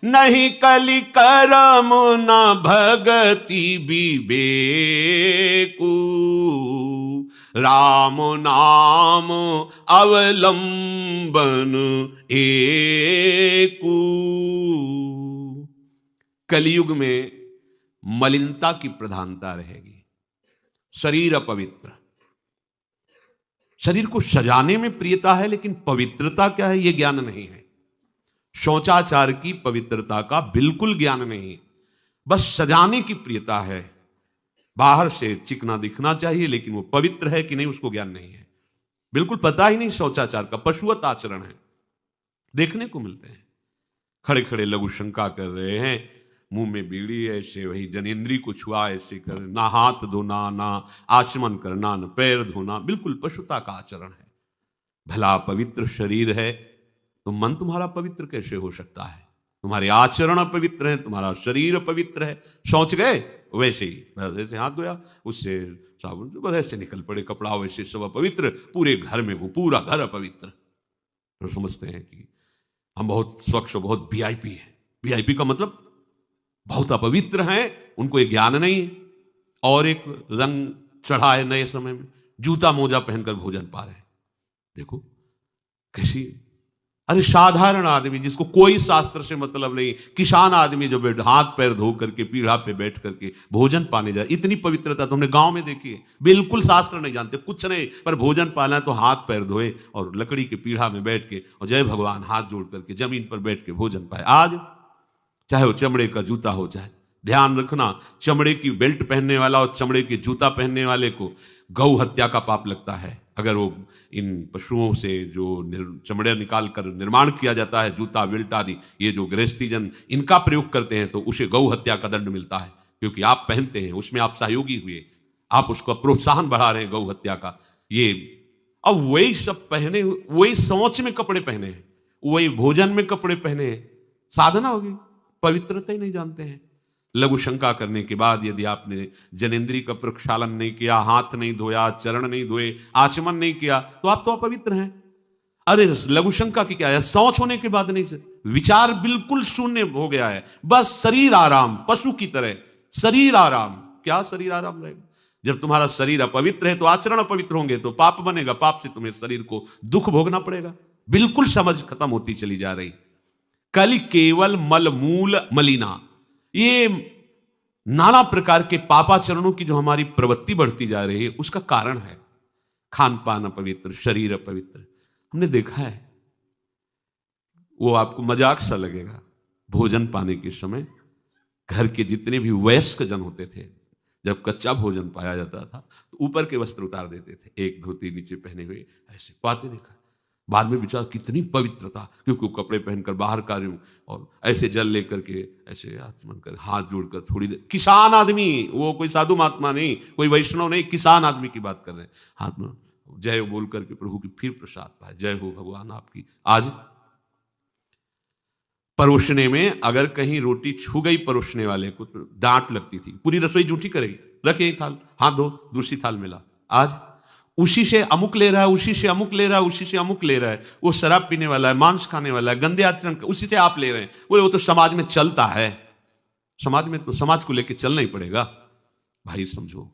नहीं कलि करम न भगति विवेकु, राम नाम अवलंबन एकु। कलयुग में मलिनता की प्रधानता रहेगी, शरीर अपवित्र। शरीर को सजाने में प्रियता है, लेकिन पवित्रता क्या है यह ज्ञान नहीं है। शौचाचार की पवित्रता का बिल्कुल ज्ञान नहीं, बस सजाने की प्रियता है। बाहर से चिकना दिखना चाहिए, लेकिन वो पवित्र है कि नहीं उसको ज्ञान नहीं है। बिल्कुल पता ही नहीं शौचाचार का, पशुवत आचरण है, देखने को मिलते हैं। खड़े खड़े लघु शंका कर रहे हैं, मुंह में बीड़ी, ऐसे वही जनेंद्री को छुआ, ऐसे कर, ना हाथ धोना, ना आचमन करना, ना पैर धोना, बिल्कुल पशुता का आचरण है। भला पवित्र शरीर है तो मन तुम्हारा पवित्र कैसे हो सकता है? तुम्हारे आचरण पवित्र है, तुम्हारा शरीर पवित्र है। शौच गए वैसे ही, जैसे हाथ धोया उससे साबुन बस ऐसे निकल पड़े कपड़ा, वैसे सब पवित्र, पूरे घर में वो पूरा घर अपवित्र। तो समझते हैं कि हम बहुत स्वच्छ, बहुत वीआईपी है। वीआईपी का मतलब बहुत अपवित्र हैं, उनको ये ज्ञान नहीं है। और एक रंग चढ़ा है नए समय में, जूता मोजा पहनकर भोजन पा रहे हैं। देखो कैसी, अरे साधारण आदमी जिसको कोई शास्त्र से मतलब नहीं, किसान आदमी जो हाथ पैर धो करके पीढ़ा पे बैठ करके भोजन पाने जाए, इतनी पवित्रता तो हमने गांव में देखी है। बिल्कुल शास्त्र नहीं जानते, कुछ नहीं, पर भोजन पाना है तो हाथ पैर धोए और लकड़ी के पीढ़ा में बैठ के और जय भगवान हाथ जोड़ करके जमीन पर बैठ के भोजन पाए। आज चाहे वो चमड़े का जूता हो जाए, ध्यान रखना, चमड़े की बेल्ट पहनने वाला और चमड़े की जूता पहनने वाले को गौ हत्या का पाप लगता है। अगर वो इन पशुओं से जो चमड़े निकाल कर निर्माण किया जाता है, जूता बेल्ट आदि, ये जो गृहस्थी जन इनका प्रयोग करते हैं तो उसे गौ हत्या का दंड मिलता है, क्योंकि आप पहनते हैं, उसमें आप सहयोगी हुए, आप उसका प्रोत्साहन बढ़ा रहे हैं गौ हत्या का। ये अब वही सब पहने, वही सोच में कपड़े पहने हैं, वही भोजन में कपड़े पहने हैं, साधना होगी, पवित्रता ही नहीं जानते हैं। लघु शंका करने के बाद यदि आपने जनेंद्री का प्रक्षालन नहीं किया, हाथ नहीं धोया, चरण नहीं धोए, आचमन नहीं किया, तो आप तो अपवित्र हैं। अरे लघु शंका की क्या है, शौच होने के बाद नहीं से विचार बिल्कुल शून्य हो गया है, बस शरीर आराम, पशु की तरह शरीर आराम। क्या शरीर आराम रहेगा? जब तुम्हारा शरीर अपवित्र है तो आचरण अपवित्र होंगे तो पाप बनेगा, पाप से तुम्हें शरीर को दुख भोगना पड़ेगा। बिल्कुल समझ खत्म होती चली जा रही। कल केवल मल मूल मलिना, ये नाना प्रकार के पापाचरणों की जो हमारी प्रवृत्ति बढ़ती जा रही है उसका कारण है खान पान अपवित्र, शरीर अपवित्र। हमने देखा है, वो आपको मजाक सा लगेगा, भोजन पाने के समय घर के जितने भी वयस्क जन होते थे, जब कच्चा भोजन पाया जाता था तो ऊपर के वस्त्र उतार देते थे, एक धोती नीचे पहने हुए ऐसे पाते देखा। बाद में विचार कितनी पवित्रता, क्योंकि वो कपड़े पहनकर बाहर का रही हूं और ऐसे जल लेकर के ऐसे आचमन कर हाथ जोड़कर थोड़ी देर, किसान आदमी, वो कोई साधु महात्मा नहीं, कोई वैष्णव नहीं, किसान आदमी की बात कर रहे हैं, हाथ में जय बोल करके प्रभु की फिर प्रसाद पाए, जय हो भगवान आपकी। आज परोसने में अगर कहीं रोटी छू गई परोसने वाले को तो डांट लगती थी, पूरी रसोई जूठी करेगी, रखे थाल, हाथ धो, दूसरी थाल मिला। आज उसी से अमुक ले रहा है, उसी से अमुक ले रहा है, उसी से अमुक ले रहा है, वो शराब पीने वाला है, मांस खाने वाला है, गंदे आचरण, उसी से आप ले रहे हैं। बोले वो तो समाज में चलता है, समाज में तो समाज को लेकर चलना ही पड़ेगा। भाई समझो,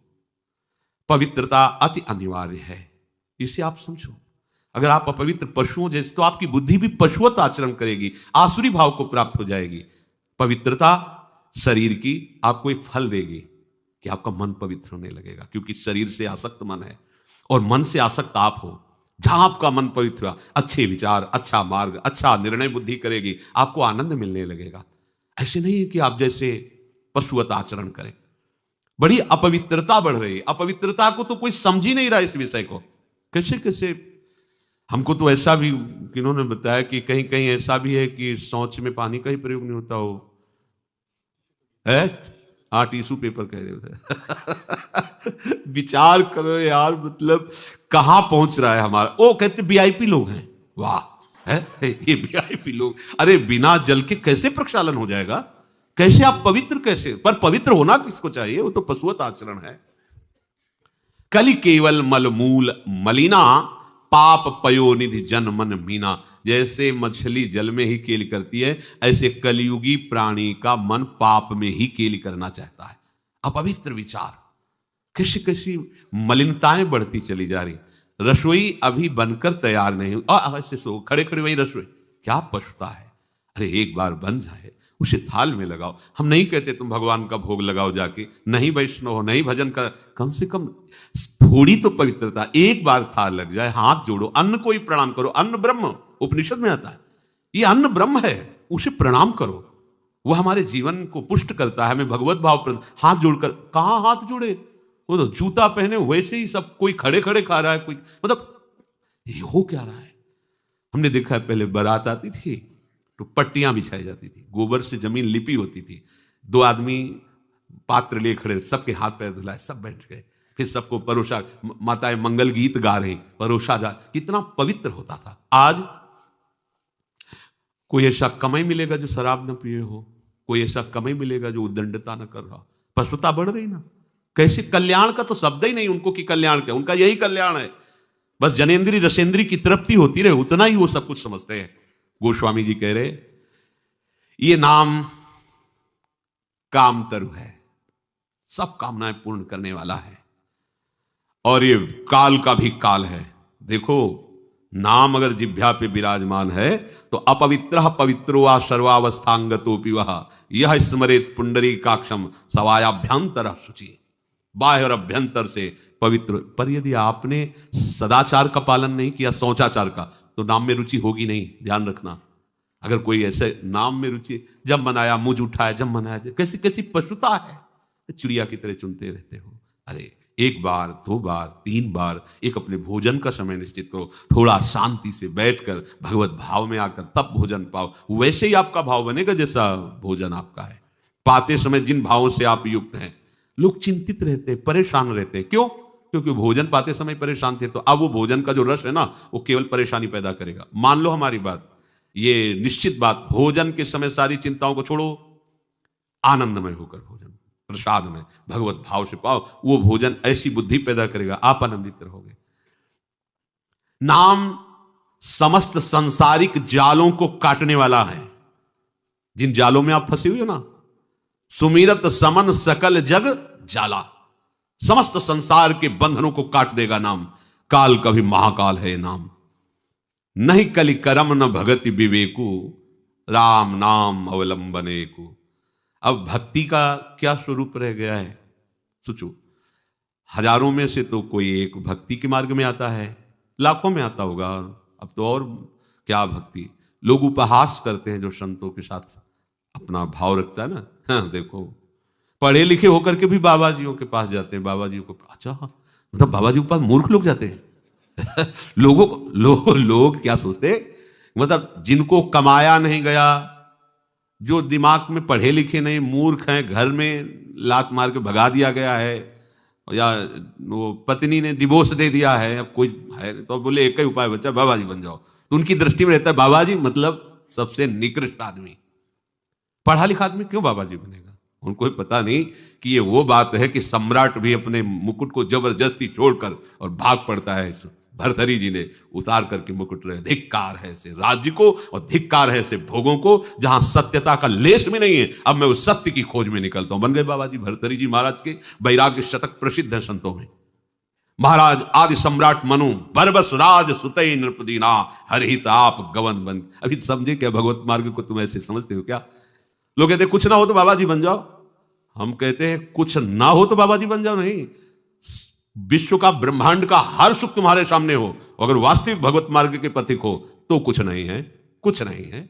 पवित्रता अति अनिवार्य है, इसे आप समझो। अगर आप अपवित्र पशुओं जैसे, तो आपकी बुद्धि भी पशुवत आचरण करेगी, आसुरी भाव को प्राप्त हो जाएगी। पवित्रता शरीर की आपको एक फल देगी कि आपका मन पवित्र होने लगेगा, क्योंकि शरीर से आसक्त मन है और मन से आसक्त आप हो। जहां आपका मन पवित्र, अच्छे विचार, अच्छा मार्ग, अच्छा निर्णय बुद्धि करेगी, आपको आनंद मिलने लगेगा। ऐसे नहीं है कि आप जैसे पशुवत आचरण करें। बड़ी अपवित्रता बढ़ रही है, अपवित्रता को तो कोई समझ ही नहीं रहा इस विषय को। कैसे कैसे, हमको तो ऐसा भी किन्होंने बताया कि कहीं कहीं ऐसा भी है कि शौच में पानी का ही प्रयोग नहीं होता हो है। हाँ, टिश्यू पेपर कह रहे थे। विचार करो यार, मतलब कहां पहुंच रहा है हमारा। वो कहते वीआईपी लोग हैं, वाह है ये वीआईपी लोग। अरे बिना जल के कैसे प्रक्षालन हो जाएगा? कैसे आप पवित्र, कैसे? पर पवित्र होना किसको चाहिए? वो तो पशुवत आचरण है। कलि केवल मल मूल मलिना, पाप पयोनिधि जन मन मीना। जैसे मछली जल में ही केली करती है, ऐसे कलयुगी प्राणी का मन पाप में ही केली करना चाहता है। अपवित्र विचार, कैसी कैसी मलिनताएं बढ़ती चली जा रही। रसोई अभी बनकर तैयार नहीं हुई, ऐसे सो खड़े खड़े वही रसोई, क्या पछता है। अरे एक बार बन जाए उसे थाल में लगाओ। हम नहीं कहते तुम भगवान का भोग लगाओ जाके, नहीं वैष्णव हो, नहीं भजन कर, कम से कम थोड़ी तो पवित्रता। एक बार थाल लग जाए, हाथ जोड़ो, अन्न को ही प्रणाम करो। अन्न ब्रह्म, उपनिषद में आता है, ये अन्न ब्रह्म है, उसे प्रणाम करो। वह हमारे जीवन को पुष्ट करता है, हमें भगवत भाव। हाथ जोड़कर, कहां हाथ जोड़े? वो तो जूता पहने वैसे ही सब, कोई खड़े खड़े खा रहा है, कोई मतलब ये हो क्या रहा है। हमने देखा है, पहले बारात आती थी तो पट्टियां बिछाई जाती थी, गोबर से जमीन लिपी होती थी, दो आदमी पात्र लिए खड़े, सबके हाथ पैर धुलाए, सब बैठ गए, फिर सबको परोसा, माताएं मंगल गीत गा रही, परोसा जा, कितना पवित्र होता था। आज कोई ऐसा कमाई मिलेगा जो शराब न पिए हो, कोई ऐसा कमाई मिलेगा जो उद्दंडता न कर रहा, पशुता बढ़ रही ना। कैसे कल्याण का तो शब्द ही नहीं उनको कि कल्याण क्या, उनका यही कल्याण है, बस जनेन्द्रीय रसेंद्रीय की तृप्ति होती रहे, उतना ही वो सब कुछ समझते हैं। गोस्वामी जी कह रहे ये नाम कामतरु है, सब कामनाएं पूर्ण करने वाला है, और ये काल का भी काल है। देखो नाम अगर जिह्वा पे विराजमान है तो अपवित्र पवित्रो वा सर्वावस्थांगतोपि वह यह स्मरेत पुंडरीकाक्षम सवायाभ्यंतर शुचि, बाह्य और अभ्यंतर से पवित्र। पर यदि आपने सदाचार का पालन नहीं किया, शौचाचार का, तो नाम में रुचि होगी नहीं, ध्यान रखना। अगर कोई ऐसे नाम में रुचि, जब मनाया मुझ उठाया, जब मनाया, कैसी कैसी पशुता है, चिड़िया की तरह चुनते रहते हो। अरे एक बार, दो बार, तीन बार एक अपने भोजन का समय निश्चित करो, थोड़ा शांति से बैठकर भगवत भाव में आकर तब भोजन पाओ, वैसे ही आपका भाव बनेगा जैसा भोजन आपका है। पाते समय जिन भावों से आप युक्त हैं, लोग चिंतित रहते, परेशान रहते, क्यों? क्योंकि भोजन पाते समय परेशान थे, तो अब वो भोजन का जो रस है ना, वो केवल परेशानी पैदा करेगा। मान लो हमारी बात, ये निश्चित बात, भोजन के समय सारी चिंताओं को छोड़ो, आनंदमय होकर भोजन, प्रसाद में भगवत भाव से पाओ, वो भोजन ऐसी बुद्धि पैदा करेगा, आप आनंदित रहोगे। नाम समस्त संसारिक जालों को काटने वाला है, जिन जालों में आप फंसे हुए हो ना, सुमिरत समन सकल जग जाला, समस्त संसार के बंधनों को काट देगा नाम। काल का भी महाकाल है ये नाम। नहीं कलि करम न भगति विवेकु, राम नाम अवलंबने को। अब भक्ति का क्या स्वरूप रह गया है, सोचो। हजारों में से तो कोई एक भक्ति के मार्ग में आता है, लाखों में आता होगा, अब तो और क्या भक्ति। लोग उपहास करते हैं जो संतों के साथ अपना भाव रखता है ना, हाँ देखो पढ़े लिखे होकर के भी बाबा जियों के पास जाते हैं, बाबा जियों को, अच्छा मतलब बाबा जी के पास मूर्ख लोग जाते हैं लोगों को लोग क्या सोचते हैं, मतलब जिनको कमाया नहीं गया, जो दिमाग में पढ़े लिखे नहीं, मूर्ख हैं, घर में लात मार के भगा दिया गया है, या वो पत्नी ने डिवोर्स दे दिया है, अब कोई है तो बोले एक ही उपाय बच्चा, बाबा जी बन जाओ। तो उनकी दृष्टि में रहता है बाबा जी मतलब सबसे निकृष्ट आदमी। पढ़ा लिखा आदमी क्यों बाबा जी बनेगा? उनको पता नहीं कि ये वो बात है कि सम्राट भी अपने मुकुट को जबरदस्ती छोड़कर और भाग पड़ता है। भरथरी जी ने उतार करके मुकुट रहे, धिक्कार है से राज्य को और धिक्कार है से भोगों को, जहां सत्यता का लेश भी नहीं है, अब मैं उस सत्य की खोज में निकलता हूं। बन गए बाबा जी। भरथरी जी महाराज के वैराग्य शतक प्रसिद्ध है संतों में। महाराज आदि सम्राट मनु बरबस राज सुतई नृपदीना हरहित आप गवन बन। अभी समझे क्या भगवत मार्ग को? तुम ऐसे समझते हो क्या? लोग कहते कुछ ना हो तो बाबा जी बन जाओ, हम कहते हैं कुछ ना हो तो बाबा जी बन जाओ नहीं। विश्व का ब्रह्मांड का हर सुख तुम्हारे सामने हो, अगर वास्तविक भगवत मार्ग के पथिक हो तो कुछ नहीं है, कुछ नहीं है।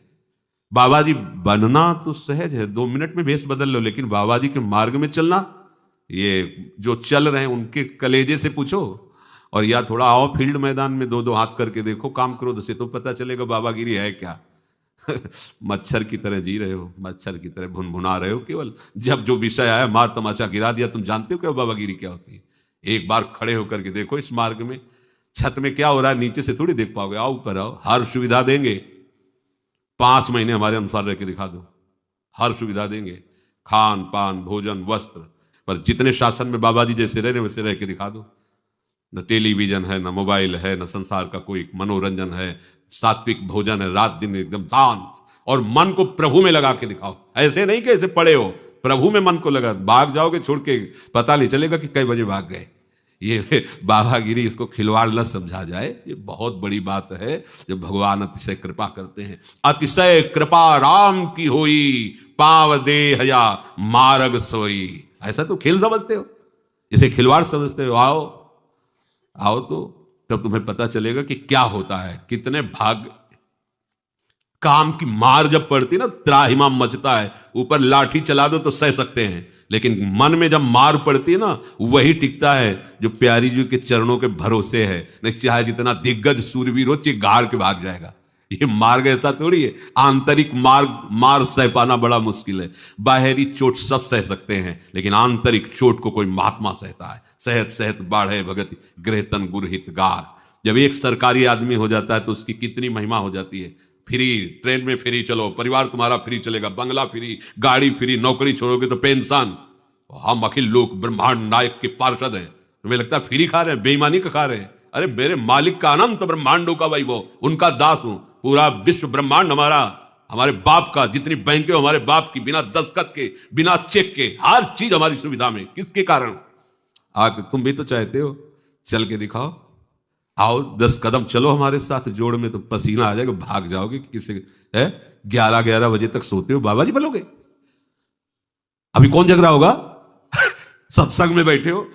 बाबा जी बनना तो सहज है, 2 मिनट में भेष बदल लो, लेकिन बाबा जी के मार्ग में चलना, ये जो चल रहे हैं उनके कलेजे से पूछो, और या थोड़ा आओ फील्ड मैदान में 2-2 हाथ करके देखो, काम क्रोध से, तो पता चलेगा बाबागिरी है क्या। मच्छर की तरह जी रहे हो, मच्छर की तरह भुनभुना रहे हो केवल। जब जो विषय आया मार तमाचा गिरा दिया। तुम जानते हो क्या बाबागिरी क्या होती है? एक बार खड़े होकर के देखो इस मार्ग में, छत में क्या हो रहा है नीचे से थोड़ी देख पाओगे। आओ ऊपर आओ, हर सुविधा देंगे। 5 महीने हमारे अनुसार रह के दिखा दो, हर सुविधा देंगे, खान पान भोजन वस्त्र। पर जितने शासन में बाबा जी जैसे रह रहे वैसे रह के दिखा दो। न टेलीविजन है, न मोबाइल है, न संसार का कोई मनोरंजन है, सात्विक भोजन है, रात दिन एकदम शांत, और मन को प्रभु में लगा के दिखाओ। ऐसे नहीं कि ऐसे पड़े हो, प्रभु में मन को लगा। भाग जाओगे छोड़ के, पता नहीं चलेगा कि कई बजे भाग गए। ये बाबागिरी, इसको खिलवाड़ न समझा जाए, ये बहुत बड़ी बात है। जब भगवान अतिशय कृपा करते हैं, अतिशय कृपा राम की होई, पाव दे हया मार्ग सोई। ऐसा तो खेल समझते हो, इसे खिलवाड़ समझते हो। आओ आओ तो तब तुम्हें पता चलेगा कि क्या होता है। कितने भाग, काम की मार जब पड़ती ना, त्राहिमाम मचता है। ऊपर लाठी चला दो तो सह सकते हैं, लेकिन मन में जब मार पड़ती है ना, वही टिकता है जो प्यारी जी के चरणों के भरोसे है। नहीं चाहे जितना दिग्गज सूरवीर हो, गाड़ के भाग जाएगा। ये मार्ग ऐसा थोड़ी है। आंतरिक मार सह पाना बड़ा मुश्किल है। बाहरी चोट सब सह सकते हैं, लेकिन आंतरिक चोट को कोई महात्मा सहता है। सहत सहत बाढ़े भगति गृहतन गुरहित गार। जब एक सरकारी आदमी हो जाता है तो उसकी कितनी महिमा हो जाती है। फ्री ट्रेन में फ्री चलो, परिवार तुम्हारा फ्री चलेगा, बंगला फ्री, गाड़ी फ्री, नौकरी छोड़ोगे तो पेंशन। हम अखिल लोक ब्रह्मांड नायक के पार्षद हैं, तुम्हें लगता है फ्री खा रहे हैं, बेईमानी का खा रहे हैं? अरे मेरे मालिक का अनंत ब्रह्मांडों का वैभव, उनका दास हूं। पूरा विश्व ब्रह्मांड हमारा, हमारे बाप का। जितनी बैंकें हमारे बाप की, बिना दस्तखत के, बिना चेक के, हर चीज हमारी सुविधा में। किसके कारण? आके तुम भी तो चाहते हो, चल के दिखाओ। आओ 10 कदम चलो हमारे साथ जोड़ में, तो पसीना आ जाएगा, भाग जाओगे। किसी है 11-11 बजे तक सोते हो, बाबा जी बोलोगे। अभी कौन जग रहा होगा? सत्संग में बैठे हो,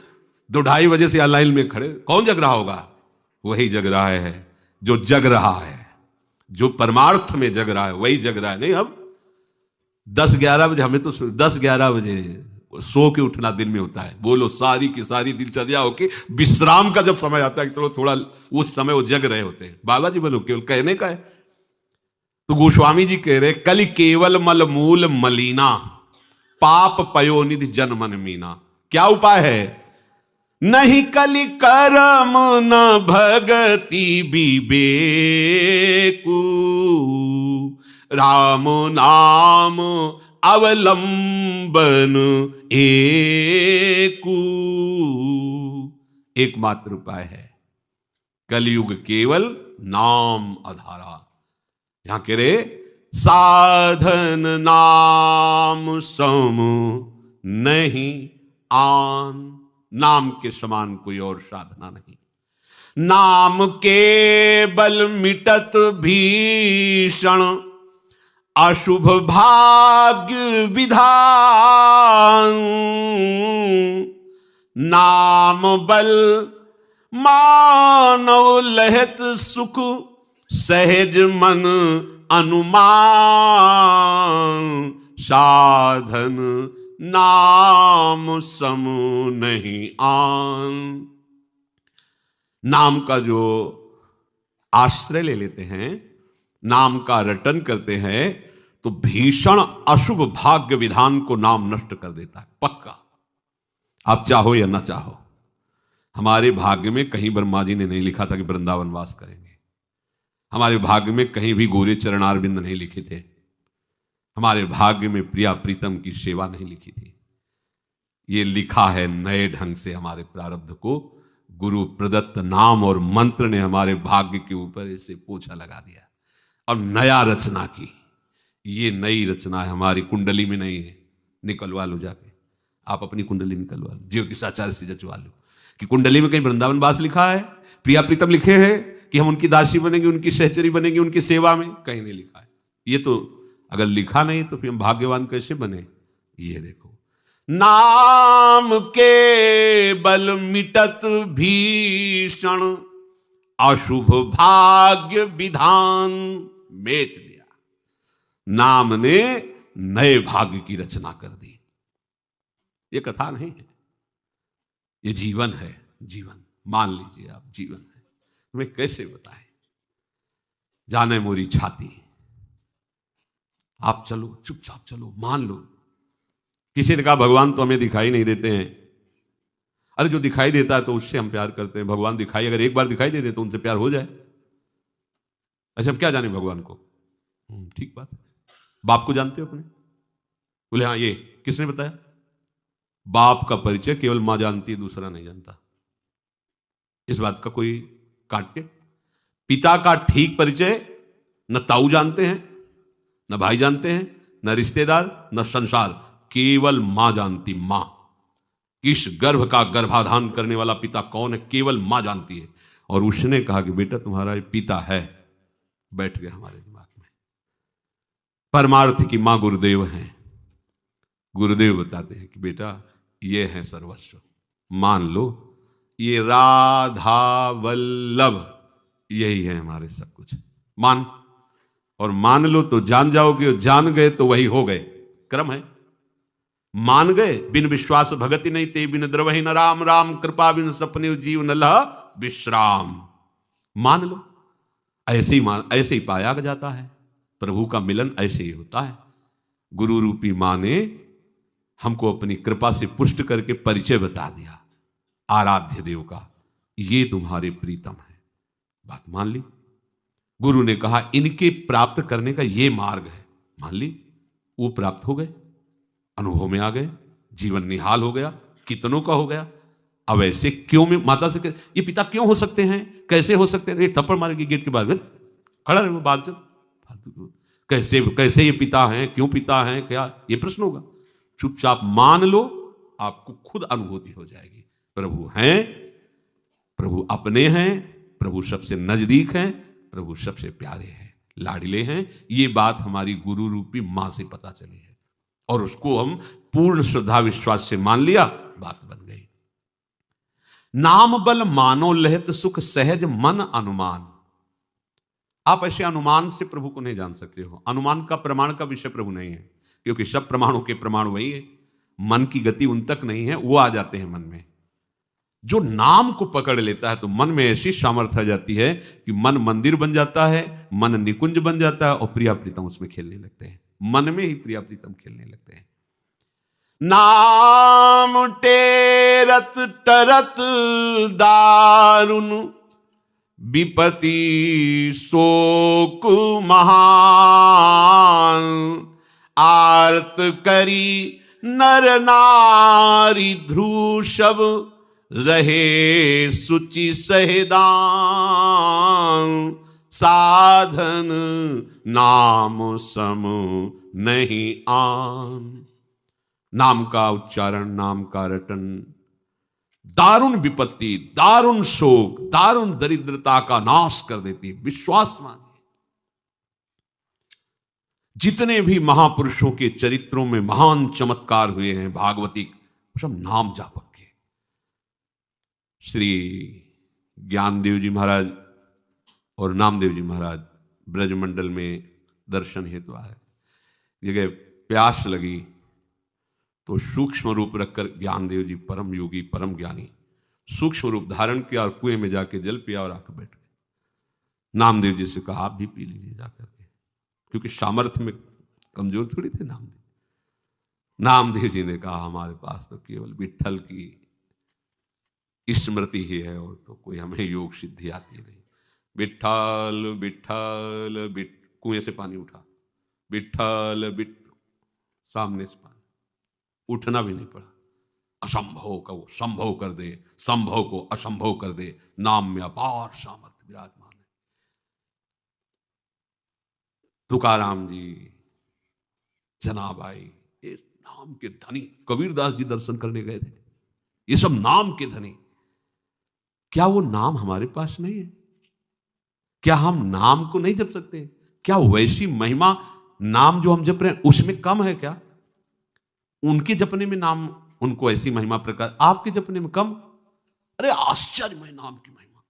2-2:30 बजे से लाइन में खड़े, कौन जग रहा होगा? वही जग रहा है जो जग रहा है, जो परमार्थ में जग रहा है, वही जग रहा है। नहीं अब 10-11 बजे, हमें तो 10-11 बजे सो के उठना दिन में होता है। बोलो सारी की सारी दिनचर्या होके विश्राम का जब समय आता है, चलो थोड़ा, उस समय वो जग रहे होते हैं। बाबा जी बोलो, केवल कहने का है। तो गोस्वामी जी कह रहे, कल केवल मल मूल मलीना, पाप पयोनिधि जन मन मीना। क्या उपाय है? नहीं कलि करम न भगति विवेकु, राम नाम अवलंबन एकु। एकमात्र उपाय है कलयुग केवल नाम आधारा। यहां कह रहे, साधन नाम सम नहीं आन। नाम के समान कोई और साधना नहीं। नाम के बल मिटत भीषण अशुभ भाग्य विधान। नाम बल मानव लहत सुख, सहज मन अनुमान। साधन नाम सम नहीं आन। नाम का जो आश्रय ले लेते हैं, नाम का रटन करते हैं, तो भीषण अशुभ भाग्य विधान को नाम नष्ट कर देता है, पक्का। आप चाहो या ना चाहो। हमारे भाग्य में कहीं ब्रह्मा जी ने नहीं लिखा था कि वृंदावन वास करेंगे। हमारे भाग्य में कहीं भी गोरे चरणारविंद नहीं लिखे थे। हमारे भाग्य में प्रिया प्रीतम की सेवा नहीं लिखी थी। ये लिखा है नए ढंग से। हमारे प्रारब्ध को गुरु प्रदत्त नाम और मंत्र ने हमारे भाग्य के ऊपर ऐसे पोछा लगा दिया और नया रचना की। ये नई रचना है, हमारी कुंडली में नहीं है। निकलवा लो जाके, आप अपनी कुंडली निकलवा लो, ज्योतिषाचार्य से जचवा लो कि कुंडली में कहीं वृंदावन वास लिखा है, प्रिया प्रीतम लिखे हैं कि हम उनकी दासी बनेंगे, उनकी सहचरी बनेंगे, उनकी सेवा में। कहीं नहीं लिखा है। ये तो अगर लिखा नहीं तो फिर हम भाग्यवान कैसे बने? ये देखो, नाम के बल मिटत भीषण अशुभ भाग्य विधान। मेट दिया। नाम ने नए भाग्य की रचना कर दी। ये कथा नहीं है, ये जीवन है। जीवन मान लीजिए आप, जीवन है। तुम्हें कैसे बताएं? जाने मोरी छाती, आप चलो, चुपचाप चलो, मान लो। किसी ने कहा भगवान तो हमें दिखाई नहीं देते हैं। अरे जो दिखाई देता है तो उससे हम प्यार करते हैं। भगवान दिखाई, अगर एक बार दिखाई दे दे तो उनसे प्यार हो जाए। अच्छा, हम क्या जाने भगवान को? ठीक बात है। बाप को जानते हो अपने? बोले हाँ। ये किसने बताया? बाप का परिचय केवल मां जानती है, दूसरा नहीं जानता। इस बात का कोई काट्य? पिता का ठीक परिचय न ताऊ जानते हैं, न भाई जानते हैं, न रिश्तेदार, न संसार, केवल मां जानती। मां, इस गर्भ का गर्भाधान करने वाला पिता कौन है? केवल मां जानती है। और उसने कहा कि बेटा तुम्हारा ये पिता है। बैठ गया हमारे दिमाग में। परमार्थ की मां गुरुदेव हैं। गुरुदेव बताते हैं कि बेटा ये है सर्वस्व, मान लो। ये राधा वल्लभ, यही है हमारे सब कुछ। मान, और मान लो तो जान जाओगे, और जान गए तो वही हो गए। क्रम है। मान गए, बिन विश्वास भगति नहीं ते, बिन द्रवहि न राम, राम कृपा बिन सपने जीव न लह विश्राम। मान लो, ऐसे ही पाया जाता है। प्रभु का मिलन ऐसे ही होता है। गुरु रूपी मां ने हमको अपनी कृपा से पुष्ट करके परिचय बता दिया आराध्य देव का, ये तुम्हारे प्रीतम है। बात मान ली। गुरु ने कहा इनके प्राप्त करने का ये मार्ग है, मान ली। वो प्राप्त हो गए, अनुभव में आ गए, जीवन निहाल हो गया, कितनों का हो गया। अब ऐसे क्यों में माता से ये पिता क्यों हो सकते हैं, कैसे हो सकते हैं? एक थप्पड़ मारेगी गेट के बाहर, खड़ा रहे वो बाहर चल, फालतू कैसे कैसे ये पिता हैं, क्यों पिता हैं, क्या ये प्रश्न होगा? चुपचाप मान लो, आपको खुद अनुभूति हो जाएगी। प्रभु हैं, प्रभु अपने हैं, प्रभु सबसे नजदीक हैं, प्रभु सबसे प्यारे हैं, लाडले हैं। ये बात हमारी गुरु रूपी मां से पता चली है और उसको हम पूर्ण श्रद्धा विश्वास से मान लिया, बात बन गई। नाम बल मानो लहित सुख सहज मन अनुमान। आप ऐसे अनुमान से प्रभु को नहीं जान सकते हो। अनुमान का प्रमाण का विषय प्रभु नहीं है, क्योंकि सब प्रमाणों के प्रमाण वही है। मन की गति उन तक नहीं है, वो आ जाते हैं मन में। जो नाम को पकड़ लेता है तो मन में ऐसी सामर्थ्य आ जाती है कि मन मंदिर बन जाता है, मन निकुंज बन जाता है और प्रिया प्रीतम उसमें खेलने लगते हैं। मन में ही प्रिया प्रीतम खेलने लगते हैं। नाम टेरत टरत दारुण विपति शोक महान। आर्त करी नर नारी ध्रुव सब रहे सुचि सहेदान। साधन नाम सम नहीं आन। नाम का उच्चारण, नाम का रटन दारुण विपत्ति, दारुण शोक, दारुण दरिद्रता का नाश कर देती है। विश्वास मानिए, जितने भी महापुरुषों के चरित्रों में महान चमत्कार हुए हैं भागवती, सब नाम जापक के। श्री ज्ञानदेव जी महाराज और नामदेव जी महाराज ब्रजमंडल में दर्शन हेतु आ रहे। जगह प्यास लगी तो सूक्ष्म रूप रखकर ज्ञानदेव जी परम योगी परम ज्ञानी सूक्ष्म रूप धारण किया और कुएं में जाके जल पिया और आकर बैठ गए। नामदेव जी से कहा आप भी पी लीजिए जाकर के, क्योंकि सामर्थ्य में कमजोर थोड़ी थे नामदेव। नामदेव जी ने कहा हमारे पास तो केवल विट्ठल की स्मृति ही है और तो कोई हमें योग सिद्धि आती नहीं। विट्ठल विट्ठल कुएं से पानी उठा, विट्ठल सामने से पानी, उठना भी नहीं पड़ा। असंभव का वो संभव कर दे, संभव को असंभव कर दे। नाम में अपार सामर्थ्य विराजमान है। तुकाराम जी, जनाबाई, ये नाम के धनी। कबीरदास जी दर्शन करने गए थे, ये सब नाम के धनी। क्या वो नाम हमारे पास नहीं है? क्या हम नाम को नहीं जप सकते? क्या वैसी महिमा नाम जो हम जप रहे हैं उसमें कम है क्या? उनके जपने में नाम, उनको ऐसी महिमा प्रकार, आपके जपने में कम? अरे आश्चर्यमय नाम की महिमा।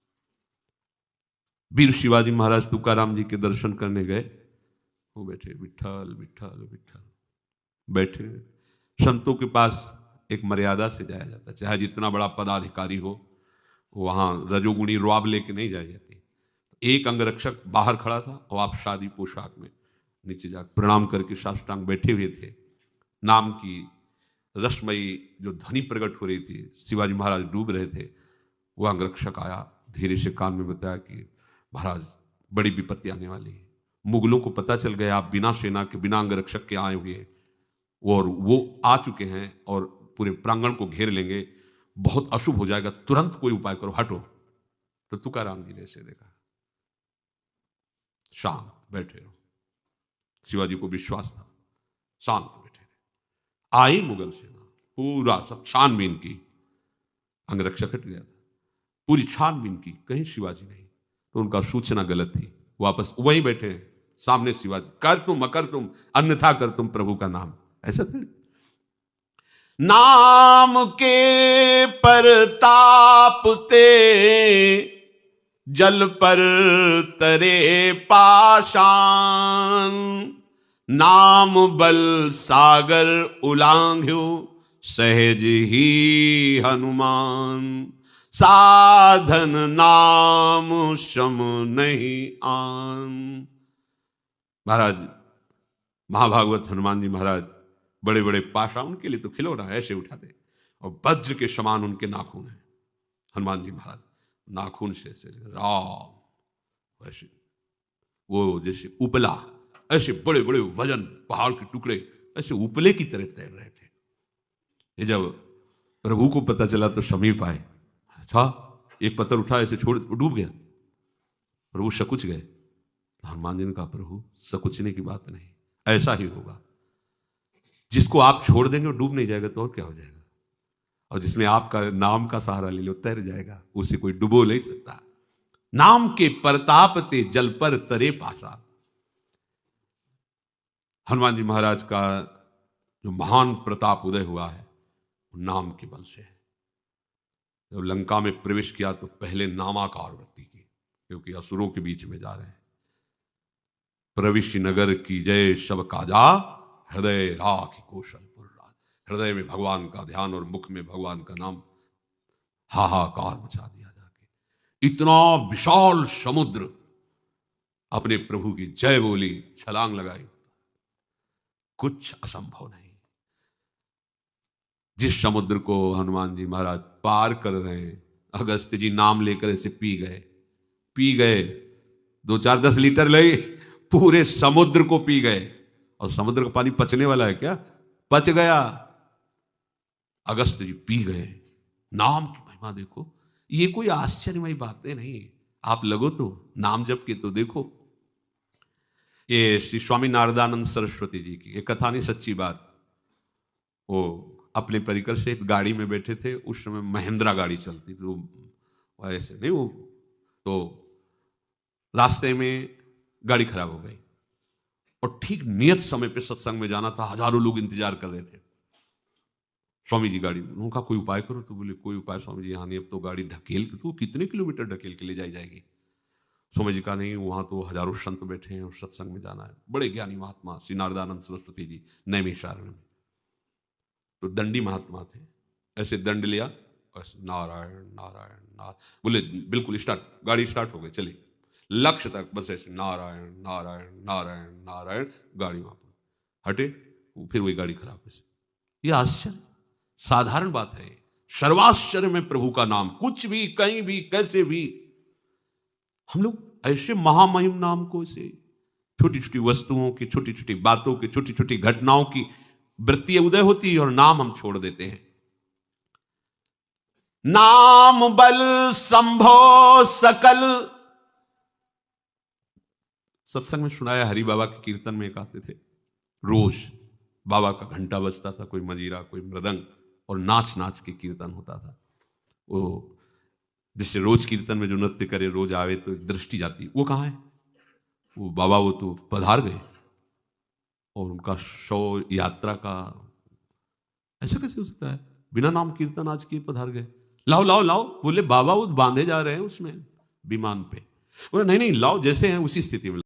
वीर शिवाजी महाराज तुकाराम जी के दर्शन करने गए, वो बैठे विट्ठल विट्ठल विट्ठल बैठे। संतों के पास एक मर्यादा से जाया जाता है, चाहे जितना बड़ा पदाधिकारी हो, वहां रजोगुणी रुआब लेके नहीं जाई जाती। एक अंगरक्षक बाहर खड़ा था और आप शादी पोशाक में नीचे जा प्रणाम करके साष्टांग बैठे हुए थे। नाम की रसमयी जो ध्वनि प्रकट हो रही थी, शिवाजी महाराज डूब रहे थे। वह अंगरक्षक आया, धीरे से कान में बताया कि महाराज बड़ी विपत्ति आने वाली है। मुगलों को पता चल गया आप बिना सेना के, बिना अंगरक्षक के आए हुए, और वो आ चुके हैं और पूरे प्रांगण को घेर लेंगे, बहुत अशुभ हो जाएगा, तुरंत कोई उपाय करो, हटो। तो तुकाराम जी ने ऐसे देखा, शांत बैठे रहो। शिवाजी को विश्वास था, शांत बैठे रहे। आई मुगल सेना, पूरा सब छानबीन की, अंगरक्षक हट गया था, पूरी छानबीन की, कहीं शिवाजी नहीं। तो उनका सूचना गलत थी, वापस वहीं बैठे हैं सामने शिवाजी। कर तुम अकर तुम अन्यथा कर तुम प्रभु का नाम, ऐसा थोड़ी। नाम के परताप ते जल पर तरे पाषाण। नाम बल सागर उलांघ्यो सहज ही हनुमान। साधन नाम शम नहीं आन। महाराज महाभागवत हनुमान जी महाराज बड़े बड़े पाशा, उनके लिए तो खिलौना ऐसे उठाते, और वज्र के समान उनके नाखून हैं। हनुमान जी महाराज नाखून से ऐसे राम, वैसे वो जैसे उपला, ऐसे बड़े बड़े वजन पहाड़ के टुकड़े ऐसे उपले की तरह तैर रहे थे। ये जब प्रभु को पता चला तो समीप आए, अच्छा एक पत्थर उठा ऐसे छोड़, डूब गया। प्रभु सकुच गए। हनुमान जी ने कहा प्रभु सकुचने की बात नहीं, ऐसा ही होगा, जिसको आप छोड़ देंगे वो डूब नहीं जाएगा तो और क्या हो जाएगा, और जिसने आपका नाम का सहारा ले लो तैर जाएगा, उसे कोई डुबो नहीं सकता। नाम के प्रताप ते जल पर तरे पाषाण। हनुमान जी महाराज का जो महान प्रताप उदय हुआ है वो नाम के बल से है। जब लंका में प्रवेश किया तो पहले नामाकार वृत्ति की, क्योंकि असुरों के बीच में जा रहे हैं। प्रविश्य नगर की जय सब काजा, हृदय राखि कौशलपुर राज। हृदय में भगवान का ध्यान और मुख में भगवान का नाम, हाहाकार मचा दिया जाके। इतना विशाल समुद्र, अपने प्रभु की जय बोली, छलांग लगाई, कुछ असंभव नहीं। जिस समुद्र को हनुमान जी महाराज पार कर रहे हैं, अगस्त जी नाम लेकर ऐसे पी गए 2-4-10 लीटर ले, पूरे समुद्र को पी गए। और समुद्र का पानी पचने वाला है क्या? पच गया। अगस्त जी पी गए। नाम की महिमा देखो, ये कोई आश्चर्यमयी बातें नहीं। आप लगो तो नाम जप के तो देखो। ये श्री स्वामी नारदानंद सरस्वती जी की एक कथा नहीं, सच्ची बात। वो अपने परिकर से एक गाड़ी में बैठे थे, उस समय महिंद्रा गाड़ी चलती थी, वो ऐसे नहीं, वो तो रास्ते में गाड़ी खराब हो गई और ठीक नियत समय पे सत्संग में जाना था, हजारों लोग इंतजार कर रहे थे। स्वामी जी गाड़ी, उनका कोई उपाय करो। तो बोले कोई उपाय स्वामी जी यहाँ नहीं, अब तो गाड़ी ढकेल के, तो कितने किलोमीटर ढकेल के ले जाएगी। स्वामी जी का नहीं, वहां तो हजारों संत बैठे हैं और सत्संग में जाना है। बड़े ज्ञानी महात्मा श्री नारदानंद सरस्वती जी नैमिषारण्य में, तो दंडी महात्मा थे। ऐसे दंड लिया, ऐसे नारायण नारायण नारायण बोले, बिल्कुल स्टार्ट, गाड़ी स्टार्ट हो गई, चली लक्ष्य तक, बस ऐसे नारायण नारायण नारायण नारायण। गाड़ी वहां पर हटे, फिर वही गाड़ी खराब। ऐसे ये आश्चर्य, साधारण बात है। सर्वाश्चर्य में प्रभु का नाम, कुछ भी कहीं भी कैसे भी। हम लोग ऐसे महामहिम नाम को, ऐसे छोटी छोटी वस्तुओं की, छोटी छोटी बातों की, छोटी छोटी घटनाओं की वृत्ति उदय होती है और नाम हम छोड़ देते हैं। नाम बल संभो सकल। सत्संग में सुनाया, हरि बाबा के कीर्तन में एक आते थे, रोज बाबा का घंटा बजता था, कोई मजीरा कोई मृदंग, और नाच नाच के कीर्तन होता था। वो जिससे रोज कीर्तन में जो नृत्य करे, रोज आवे तो दृष्टि जाती, वो कहाँ है? वो बाबा वो तो पधार गए और उनका शव यात्रा का, ऐसा कैसे हो सकता है? बिना नाम कीर्तन आज किए पधार गए। लाओ लाओ लाओ, बोले बाबा वो बांधे जा रहे हैं उसमें विमान पे। बोले नहीं नहीं लाओ, जैसे हैं उसी स्थिति में